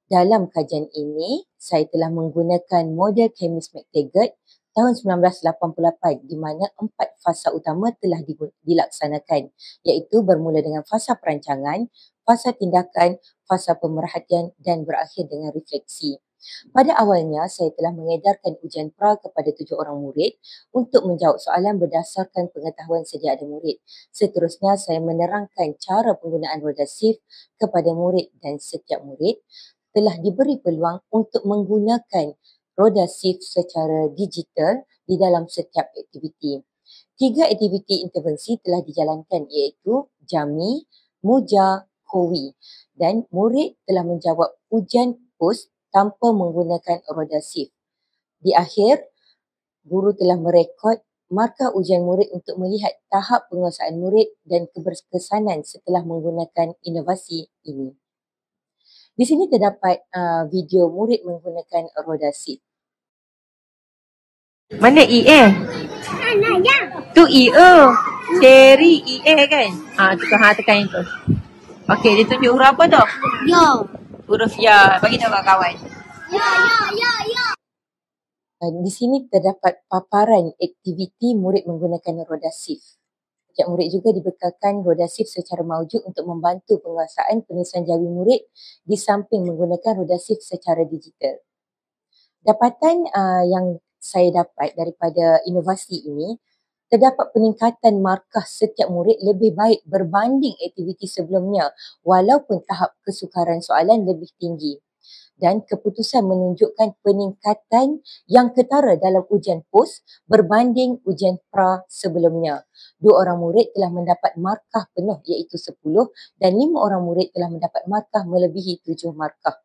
Dalam kajian ini, saya telah menggunakan model Chemist McTaggart tahun 1988 di mana 4 fasa utama telah dilaksanakan, iaitu bermula dengan fasa perancangan, fasa tindakan, fasa pemerhatian dan berakhir dengan refleksi. Pada awalnya, saya telah mengedarkan ujian pra kepada 7 orang murid untuk menjawab soalan berdasarkan pengetahuan sedia ada murid. Seterusnya, saya menerangkan cara penggunaan Roda Shift kepada murid dan setiap murid telah diberi peluang untuk menggunakan Roda Shift secara digital di dalam setiap aktiviti. 3 aktiviti intervensi telah dijalankan iaitu Jami, Muja, Kowi dan murid telah menjawab ujian pos tanpa menggunakan roda shift. Di akhir, guru telah merekod markah ujian murid untuk melihat tahap penguasaan murid dan keberkesanan setelah menggunakan inovasi ini. Di sini terdapat video murid menggunakan roda shift. Mana EA? Tu EA. Seri EA kan? Tekan yang tu. Okey, dia tunjuk huruf apa tu? Ya. Huruf ya. Bagi tahu kat kawan. Ya. Di sini terdapat paparan aktiviti murid menggunakan roda shift. Setiap murid juga dibekalkan roda shift secara maujud untuk membantu penguasaan penulisan jawi murid di samping menggunakan roda shift secara digital. Dapatan yang saya dapat daripada inovasi ini, terdapat peningkatan markah setiap murid lebih baik berbanding aktiviti sebelumnya walaupun tahap kesukaran soalan lebih tinggi. Dan keputusan menunjukkan peningkatan yang ketara dalam ujian pos berbanding ujian pra sebelumnya. 2 orang murid telah mendapat markah penuh iaitu 10 dan 5 orang murid telah mendapat markah melebihi 7 markah.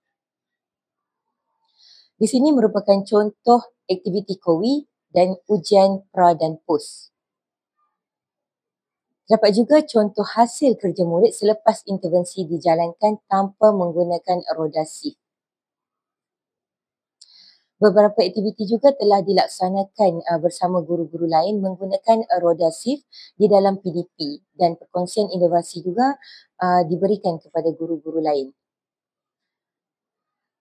Di sini merupakan contoh aktiviti Kowi dan ujian pra dan pos. Terdapat juga contoh hasil kerja murid selepas intervensi dijalankan tanpa menggunakan roda shift. Beberapa aktiviti juga telah dilaksanakan bersama guru-guru lain menggunakan roda shift di dalam PDP dan perkongsian inovasi juga diberikan kepada guru-guru lain.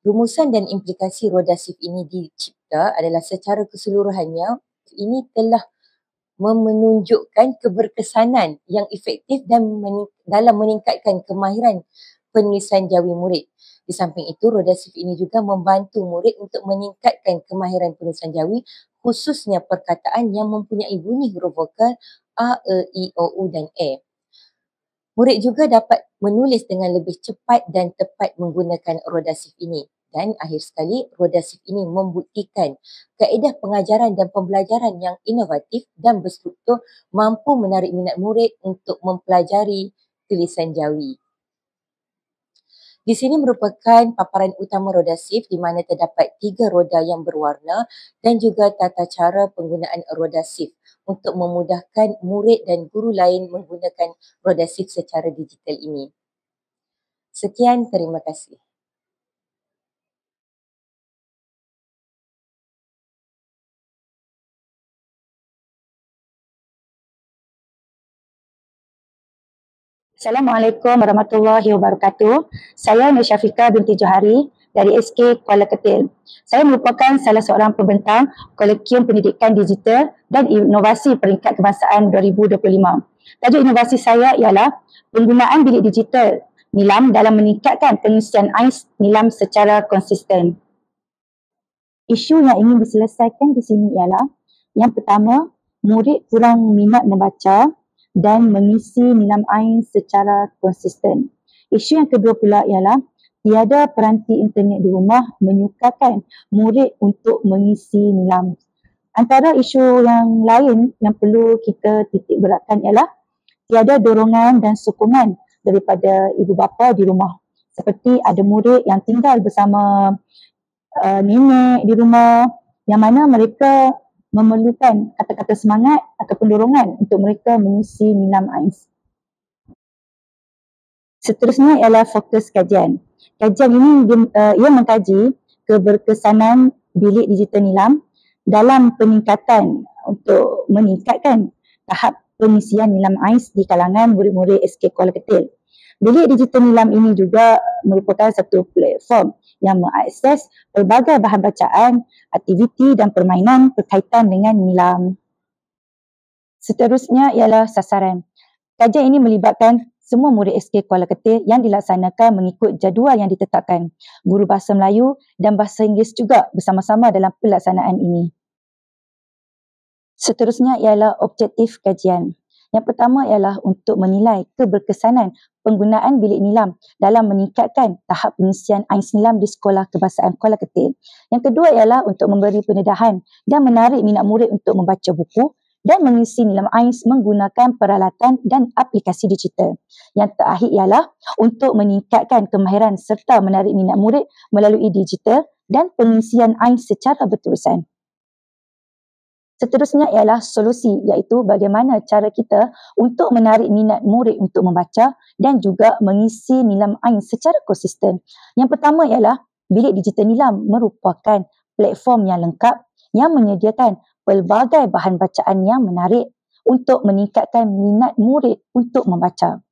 Rumusan dan implikasi roda shift ini dicipta adalah secara keseluruhannya ini telah menunjukkan keberkesanan yang efektif dan dalam meningkatkan kemahiran penulisan jawi murid. Di samping itu, roda shift ini juga membantu murid untuk meningkatkan kemahiran penulisan jawi, khususnya perkataan yang mempunyai bunyi huruf vokal A, E, I, O, U dan E. Murid juga dapat menulis dengan lebih cepat dan tepat menggunakan roda shift ini. Dan akhir sekali, roda shift ini membuktikan kaedah pengajaran dan pembelajaran yang inovatif dan berstruktur mampu menarik minat murid untuk mempelajari tulisan jawi. Di sini merupakan paparan utama roda shift di mana terdapat 3 roda yang berwarna dan juga tata cara penggunaan roda shift untuk memudahkan murid dan guru lain menggunakan roda shift secara digital ini. Sekian, terima kasih. Assalamualaikum warahmatullahi wabarakatuh. Saya Nur Syafiqah binti Johari dari SK Kuala Ketil. Saya merupakan salah seorang pembentang Kolokium Pendidikan Digital dan Inovasi Peringkat Kebangsaan 2025. Tajuk inovasi saya ialah penggunaan bilik digital nilam dalam meningkatkan pengisian AIS nilam secara konsisten. Isu yang ingin diselesaikan di sini ialah yang pertama, murid kurang minat membaca dan mengisi nilam AIS secara konsisten. Isu yang kedua pula ialah tiada peranti internet di rumah menyukarkan murid untuk mengisi nilam. Antara isu yang lain yang perlu kita titik beratkan ialah tiada dorongan dan sokongan daripada ibu bapa di rumah. Seperti ada murid yang tinggal bersama nenek di rumah yang mana mereka memerlukan kata-kata semangat ataupun dorongan untuk mereka mengisi nilam AIS. Seterusnya ialah fokus kajian. Kajian ini ia mengkaji keberkesanan bilik digital nilam dalam peningkatan untuk meningkatkan tahap pengisian nilam AIS di kalangan murid-murid SK Kuala Ketil. Bilik digital nilam ini juga merupakan satu platform yang mengakses pelbagai bahan bacaan, aktiviti dan permainan berkaitan dengan nilam. Seterusnya ialah sasaran. Kajian ini melibatkan semua murid SK Kuala Ketil yang dilaksanakan mengikut jadual yang ditetapkan. Guru Bahasa Melayu dan Bahasa Inggeris juga bersama-sama dalam pelaksanaan ini. Seterusnya ialah objektif kajian. Yang pertama ialah untuk menilai keberkesanan penggunaan bilik nilam dalam meningkatkan tahap pengisian AIS nilam di Sekolah Kebangsaan Kuala Ketil. Yang kedua ialah untuk memberi pendedahan dan menarik minat murid untuk membaca buku dan mengisi nilam AIS menggunakan peralatan dan aplikasi digital. Yang terakhir ialah untuk meningkatkan kemahiran serta menarik minat murid melalui digital dan pengisian AIS secara berterusan. Seterusnya ialah solusi, iaitu bagaimana cara kita untuk menarik minat murid untuk membaca dan juga mengisi nilam AIS secara konsisten. Yang pertama ialah bilik digital nilam merupakan platform yang lengkap yang menyediakan pelbagai bahan bacaan yang menarik untuk meningkatkan minat murid untuk membaca.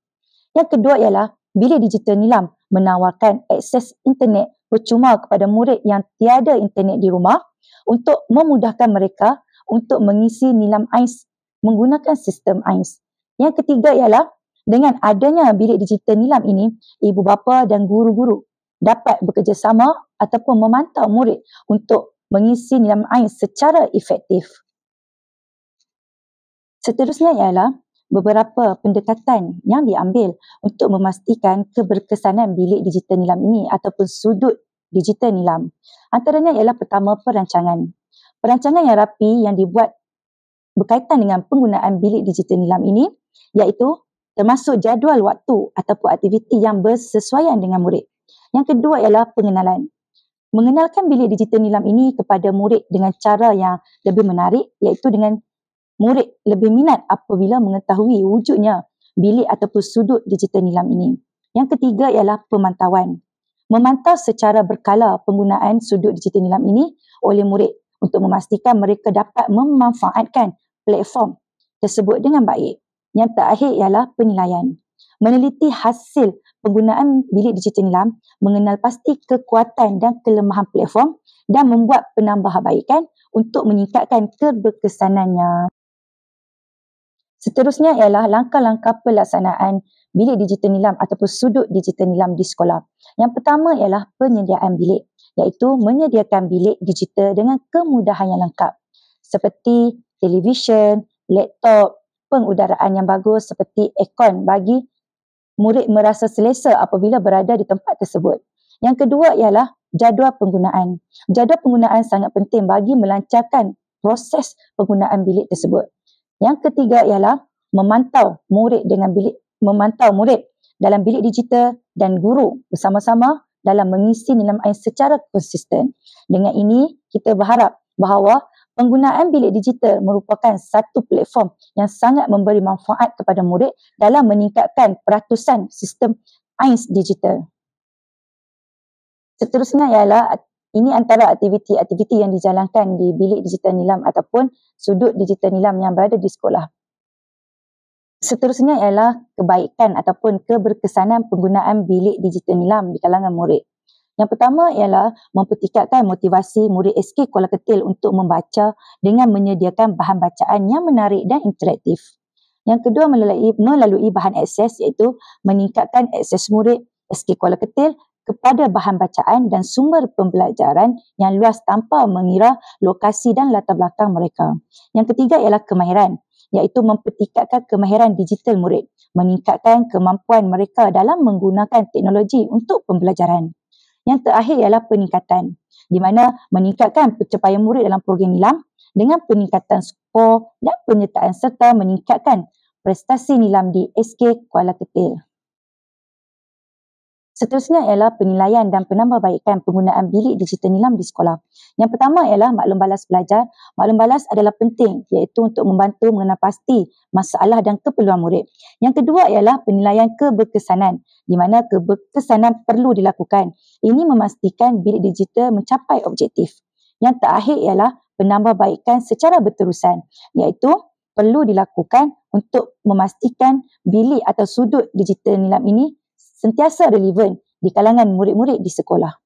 Yang kedua ialah bilik digital nilam menawarkan akses internet percuma kepada murid yang tiada internet di rumah untuk memudahkan mereka untuk mengisi nilam AIS menggunakan sistem AIS. Yang ketiga ialah dengan adanya bilik digital nilam ini, ibu bapa dan guru-guru dapat bekerjasama ataupun memantau murid untuk mengisi nilam AIS secara efektif. Seterusnya ialah beberapa pendekatan yang diambil untuk memastikan keberkesanan bilik digital nilam ini ataupun sudut digital nilam. Antaranya ialah pertama, perancangan. Perancangan yang rapi yang dibuat berkaitan dengan penggunaan bilik digital nilam ini iaitu termasuk jadual waktu ataupun aktiviti yang bersesuaian dengan murid. Yang kedua ialah pengenalan. Mengenalkan bilik digital nilam ini kepada murid dengan cara yang lebih menarik iaitu dengan murid lebih minat apabila mengetahui wujudnya bilik ataupun sudut digital nilam ini. Yang ketiga ialah pemantauan. Memantau secara berkala penggunaan sudut digital nilam ini oleh murid untuk memastikan mereka dapat memanfaatkan platform tersebut dengan baik. Yang terakhir ialah penilaian. Meneliti hasil penggunaan bilik digital nilam, mengenal pasti kekuatan dan kelemahan platform dan membuat penambahbaikan untuk meningkatkan keberkesanannya. Seterusnya ialah langkah-langkah pelaksanaan bilik digital nilam ataupun sudut digital nilam di sekolah. Yang pertama ialah penyediaan bilik, iaitu menyediakan bilik digital dengan kemudahan yang lengkap seperti televisyen, laptop, pengudaraan yang bagus seperti aircon bagi murid merasa selesa apabila berada di tempat tersebut. Yang kedua ialah jadual penggunaan. Jadual penggunaan sangat penting bagi melancarkan proses penggunaan bilik tersebut. Yang ketiga ialah memantau murid dalam bilik digital dan guru bersama-sama dalam mengisi nilam AIS secara konsisten. Dengan ini, kita berharap bahawa penggunaan bilik digital merupakan satu platform yang sangat memberi manfaat kepada murid dalam meningkatkan peratusan sistem AIS digital. Seterusnya ialah ini antara aktiviti-aktiviti yang dijalankan di bilik digital nilam ataupun sudut digital nilam yang berada di sekolah. Seterusnya ialah kebaikan ataupun keberkesanan penggunaan bilik digital nilam di kalangan murid. Yang pertama ialah mempertingkatkan motivasi murid SK Kuala Ketil untuk membaca dengan menyediakan bahan bacaan yang menarik dan interaktif. Yang kedua melalui bahan akses iaitu meningkatkan akses murid SK Kuala Ketil kepada bahan bacaan dan sumber pembelajaran yang luas tanpa mengira lokasi dan latar belakang mereka. Yang ketiga ialah kemahiran, iaitu mempertingkatkan kemahiran digital murid, meningkatkan kemampuan mereka dalam menggunakan teknologi untuk pembelajaran. Yang terakhir ialah peningkatan, di mana meningkatkan pencapaian murid dalam program nilam dengan peningkatan skor dan penyertaan serta meningkatkan prestasi nilam di SK Kuala Ketil. Seterusnya ialah penilaian dan penambahbaikan penggunaan bilik digital nilam di sekolah. Yang pertama ialah maklum balas belajar. Maklum balas adalah penting iaitu untuk membantu mengenal pasti masalah dan keperluan murid. Yang kedua ialah penilaian keberkesanan di mana keberkesanan perlu dilakukan. Ini memastikan bilik digital mencapai objektif. Yang terakhir ialah penambahbaikan secara berterusan iaitu perlu dilakukan untuk memastikan bilik atau sudut digital nilam ini sentiasa relevan di kalangan murid-murid di sekolah.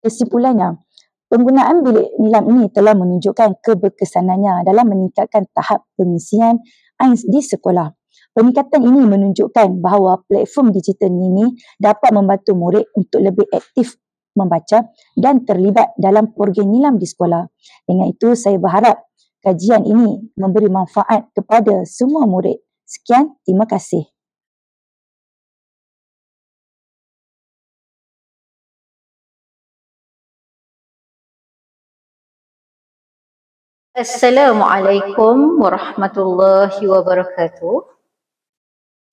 Kesimpulannya, penggunaan bilik nilam ini telah menunjukkan keberkesanannya dalam meningkatkan tahap pengisian AIS di sekolah. Peningkatan ini menunjukkan bahawa platform digital ini dapat membantu murid untuk lebih aktif membaca dan terlibat dalam program nilam di sekolah. Dengan itu, saya berharap kajian ini memberi manfaat kepada semua murid. Sekian, terima kasih. Assalamualaikum warahmatullahi wabarakatuh.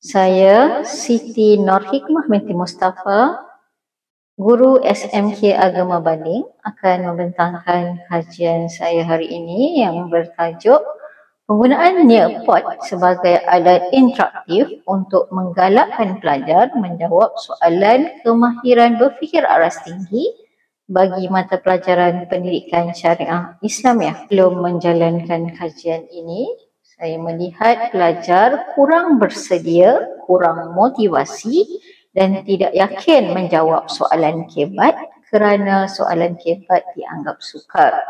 Saya Siti Nur Hikmah binti Mustafa, Guru SMK Agama Baling, akan membentangkan kajian saya hari ini yang bertajuk penggunaan Nearpod sebagai alat interaktif untuk menggalakkan pelajar menjawab soalan kemahiran berfikir aras tinggi bagi mata pelajaran pendidikan syariah Islamiah. Sebelum menjalankan kajian ini, saya melihat pelajar kurang bersedia, kurang motivasi dan tidak yakin menjawab soalan kebat kerana soalan kebat dianggap sukar.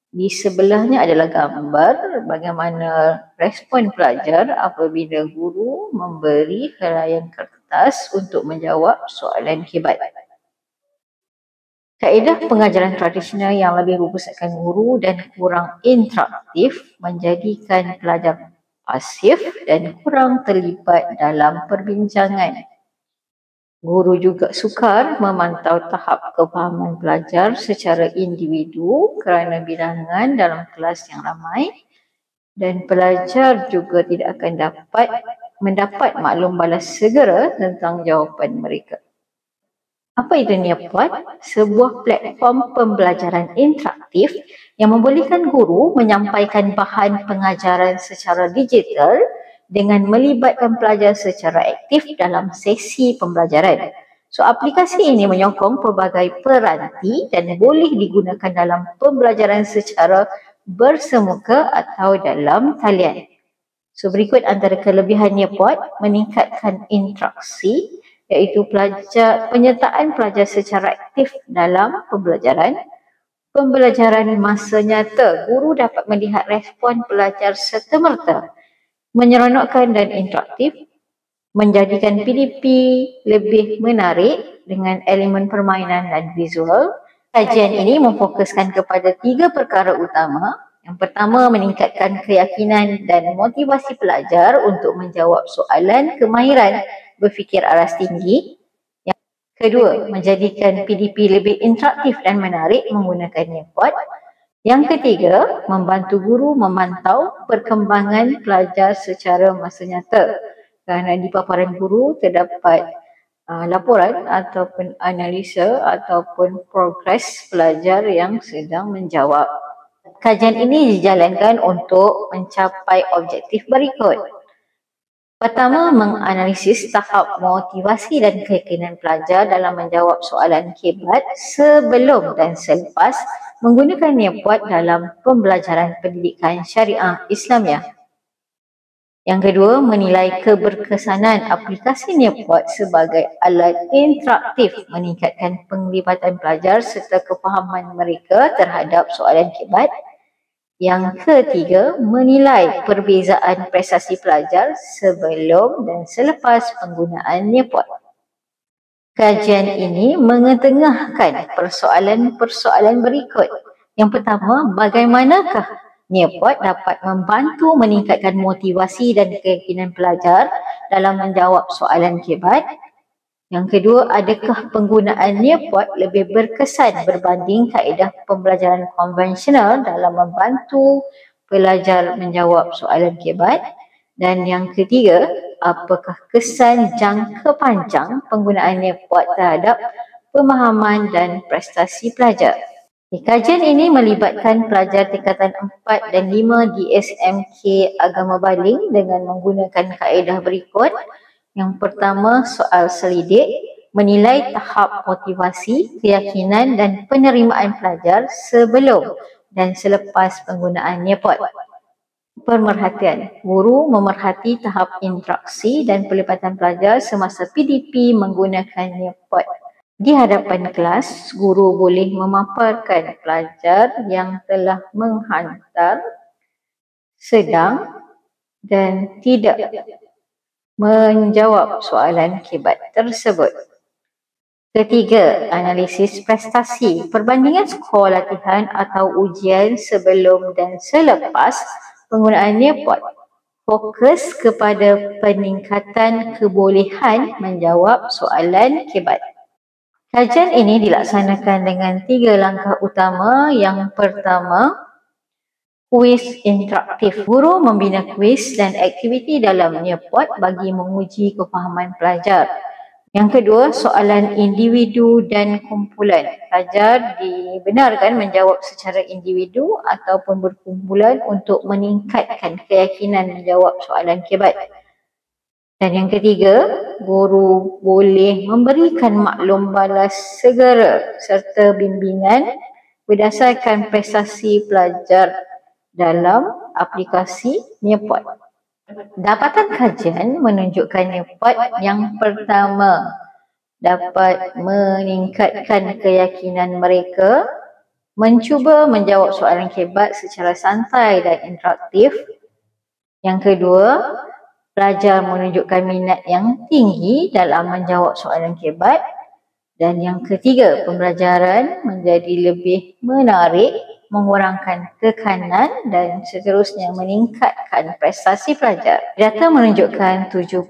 Di sebelahnya adalah gambar bagaimana respon pelajar apabila guru memberi helaian kertas untuk menjawab soalan kebat. Kaedah pengajaran tradisional yang lebih berpusatkan guru dan kurang interaktif menjadikan pelajar pasif dan kurang terlibat dalam perbincangan. Guru juga sukar memantau tahap kefahaman pelajar secara individu kerana bilangan dalam kelas yang ramai, dan pelajar juga tidak akan mendapat maklum balas segera tentang jawapan mereka. Apa itu Nearpod? Sebuah platform pembelajaran interaktif yang membolehkan guru menyampaikan bahan pengajaran secara digital dengan melibatkan pelajar secara aktif dalam sesi pembelajaran. So, aplikasi ini menyokong pelbagai peranti dan boleh digunakan dalam pembelajaran secara bersemuka atau dalam talian. So, berikut antara kelebihan Nearpod: meningkatkan interaksi, iaitu penyertaan pelajar secara aktif dalam pembelajaran. Pembelajaran masa nyata, guru dapat melihat respon pelajar serta-merta. Menyeronokkan dan interaktif, menjadikan PDP lebih menarik dengan elemen permainan dan visual. Kajian ini memfokuskan kepada 3 perkara utama. Yang pertama, meningkatkan keyakinan dan motivasi pelajar untuk menjawab soalan kemahiran berfikir aras tinggi. Yang kedua, menjadikan PDP lebih interaktif dan menarik menggunakan Nearpod. Yang ketiga, membantu guru memantau perkembangan pelajar secara masa nyata. Kerana di paparan guru terdapat laporan ataupun analisa ataupun progres pelajar yang sedang menjawab. Kajian ini dijalankan untuk mencapai objektif berikut. Pertama, menganalisis tahap motivasi dan keyakinan pelajar dalam menjawab soalan kebat sebelum dan selepas menggunakan Nearpod dalam pembelajaran pendidikan syariah Islamiah. Yang kedua, menilai keberkesanan aplikasi Nearpod sebagai alat interaktif, meningkatkan penglibatan pelajar serta kefahaman mereka terhadap soalan kebat. Yang ketiga, menilai perbezaan prestasi pelajar sebelum dan selepas penggunaan Nearpod. Kajian ini mengetengahkan persoalan-persoalan berikut. Yang pertama, bagaimanakah Nearpod dapat membantu meningkatkan motivasi dan keyakinan pelajar dalam menjawab soalan kebat? Yang kedua, adakah penggunaan Nearpod lebih berkesan berbanding kaedah pembelajaran konvensional dalam membantu pelajar menjawab soalan kebat? Dan yang ketiga, apakah kesan jangka panjang penggunaan Nearpod terhadap pemahaman dan prestasi pelajar? Kajian ini melibatkan pelajar tingkatan 4 dan 5 di SMK Agama Baling dengan menggunakan kaedah berikut. Yang pertama, soal selidik, menilai tahap motivasi, keyakinan dan penerimaan pelajar sebelum dan selepas penggunaan Nearpod. Pemerhatian, guru memerhati tahap interaksi dan pelibatan pelajar semasa PDP menggunakan Nearpod. Di hadapan kelas, guru boleh memaparkan pelajar yang telah menghantar, sedang dan tidak menjawab soalan kebat tersebut. Ketiga, analisis prestasi, perbandingan skor latihan atau ujian sebelum dan selepas penggunaan Nearpod. Fokus kepada peningkatan kebolehan menjawab soalan kebat. Kajian ini dilaksanakan dengan 3 langkah utama. Yang pertama, Kuis interaktif. Guru membina kuis dan aktiviti dalam Nearpod bagi menguji kefahaman pelajar. Yang kedua, soalan individu dan kumpulan. Pelajar dibenarkan menjawab secara individu ataupun berkumpulan untuk meningkatkan keyakinan menjawab soalan kebat. Dan yang ketiga, guru boleh memberikan maklum balas segera serta bimbingan berdasarkan prestasi pelajar dalam aplikasi Nearpod. Dapatan kajian menunjukkan Nearpod yang pertama dapat meningkatkan keyakinan mereka mencuba menjawab soalan kebat secara santai dan interaktif. Yang kedua, pelajar menunjukkan minat yang tinggi dalam menjawab soalan kebat. Dan yang ketiga, pembelajaran menjadi lebih menarik, mengurangkan tekanan dan seterusnya meningkatkan prestasi pelajar. Data menunjukkan 70%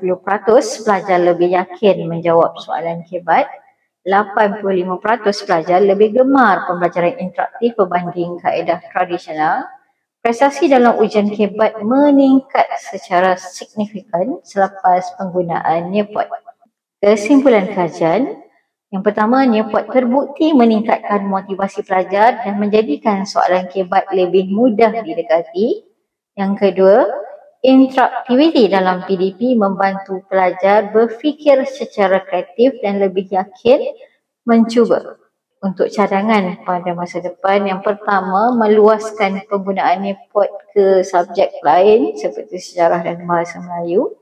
pelajar lebih yakin menjawab soalan kebat, 85% pelajar lebih gemar pembelajaran interaktif berbanding kaedah tradisional. Prestasi dalam ujian kebat meningkat secara signifikan selepas penggunaan Nearpod. Kesimpulan kajian, yang pertama, Nearpod terbukti meningkatkan motivasi pelajar dan menjadikan soalan kebat lebih mudah didekati. Yang kedua, interaktiviti dalam PDP membantu pelajar berfikir secara kreatif dan lebih yakin mencuba. Untuk cadangan pada masa depan, yang pertama, meluaskan penggunaan Nearpod ke subjek lain seperti sejarah dan bahasa Melayu.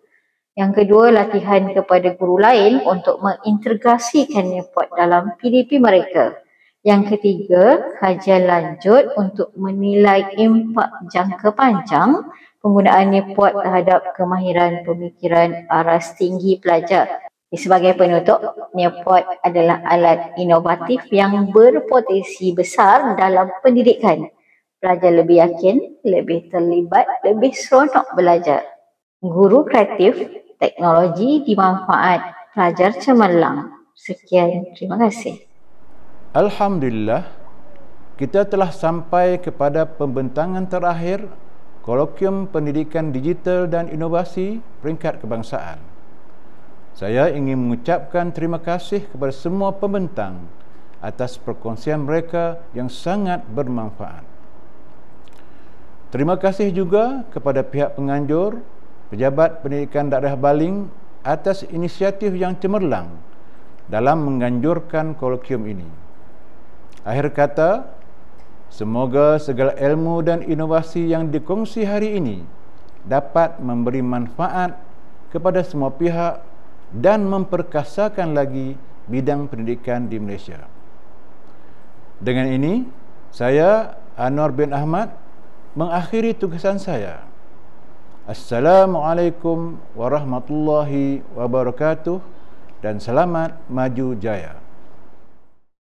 Yang kedua, latihan kepada guru lain untuk mengintegrasikan Nearpod dalam PDP mereka. Yang ketiga, kajian lanjut untuk menilai impak jangka panjang penggunaan Nearpod terhadap kemahiran pemikiran aras tinggi pelajar. Sebagai penutup, Nearpod adalah alat inovatif yang berpotensi besar dalam pendidikan. Pelajar lebih yakin, lebih terlibat, lebih seronok belajar. Guru kreatif, teknologi dimanfaat, pelajar cemerlang. Sekian, terima kasih. Alhamdulillah, kita telah sampai kepada pembentangan terakhir Kolokium Pendidikan Digital dan Inovasi Peringkat Kebangsaan. Saya ingin mengucapkan terima kasih kepada semua pembentang atas perkongsian mereka yang sangat bermanfaat. Terima kasih juga kepada pihak penganjur, Pejabat Pendidikan Daerah Baling atas inisiatif yang cemerlang dalam menganjurkan kolokium ini. Akhir kata, semoga segala ilmu dan inovasi yang dikongsi hari ini dapat memberi manfaat kepada semua pihak dan memperkasakan lagi bidang pendidikan di Malaysia. Dengan ini, saya Anwar bin Ahmad mengakhiri tugasan saya. Assalamualaikum warahmatullahi wabarakatuh dan selamat maju jaya.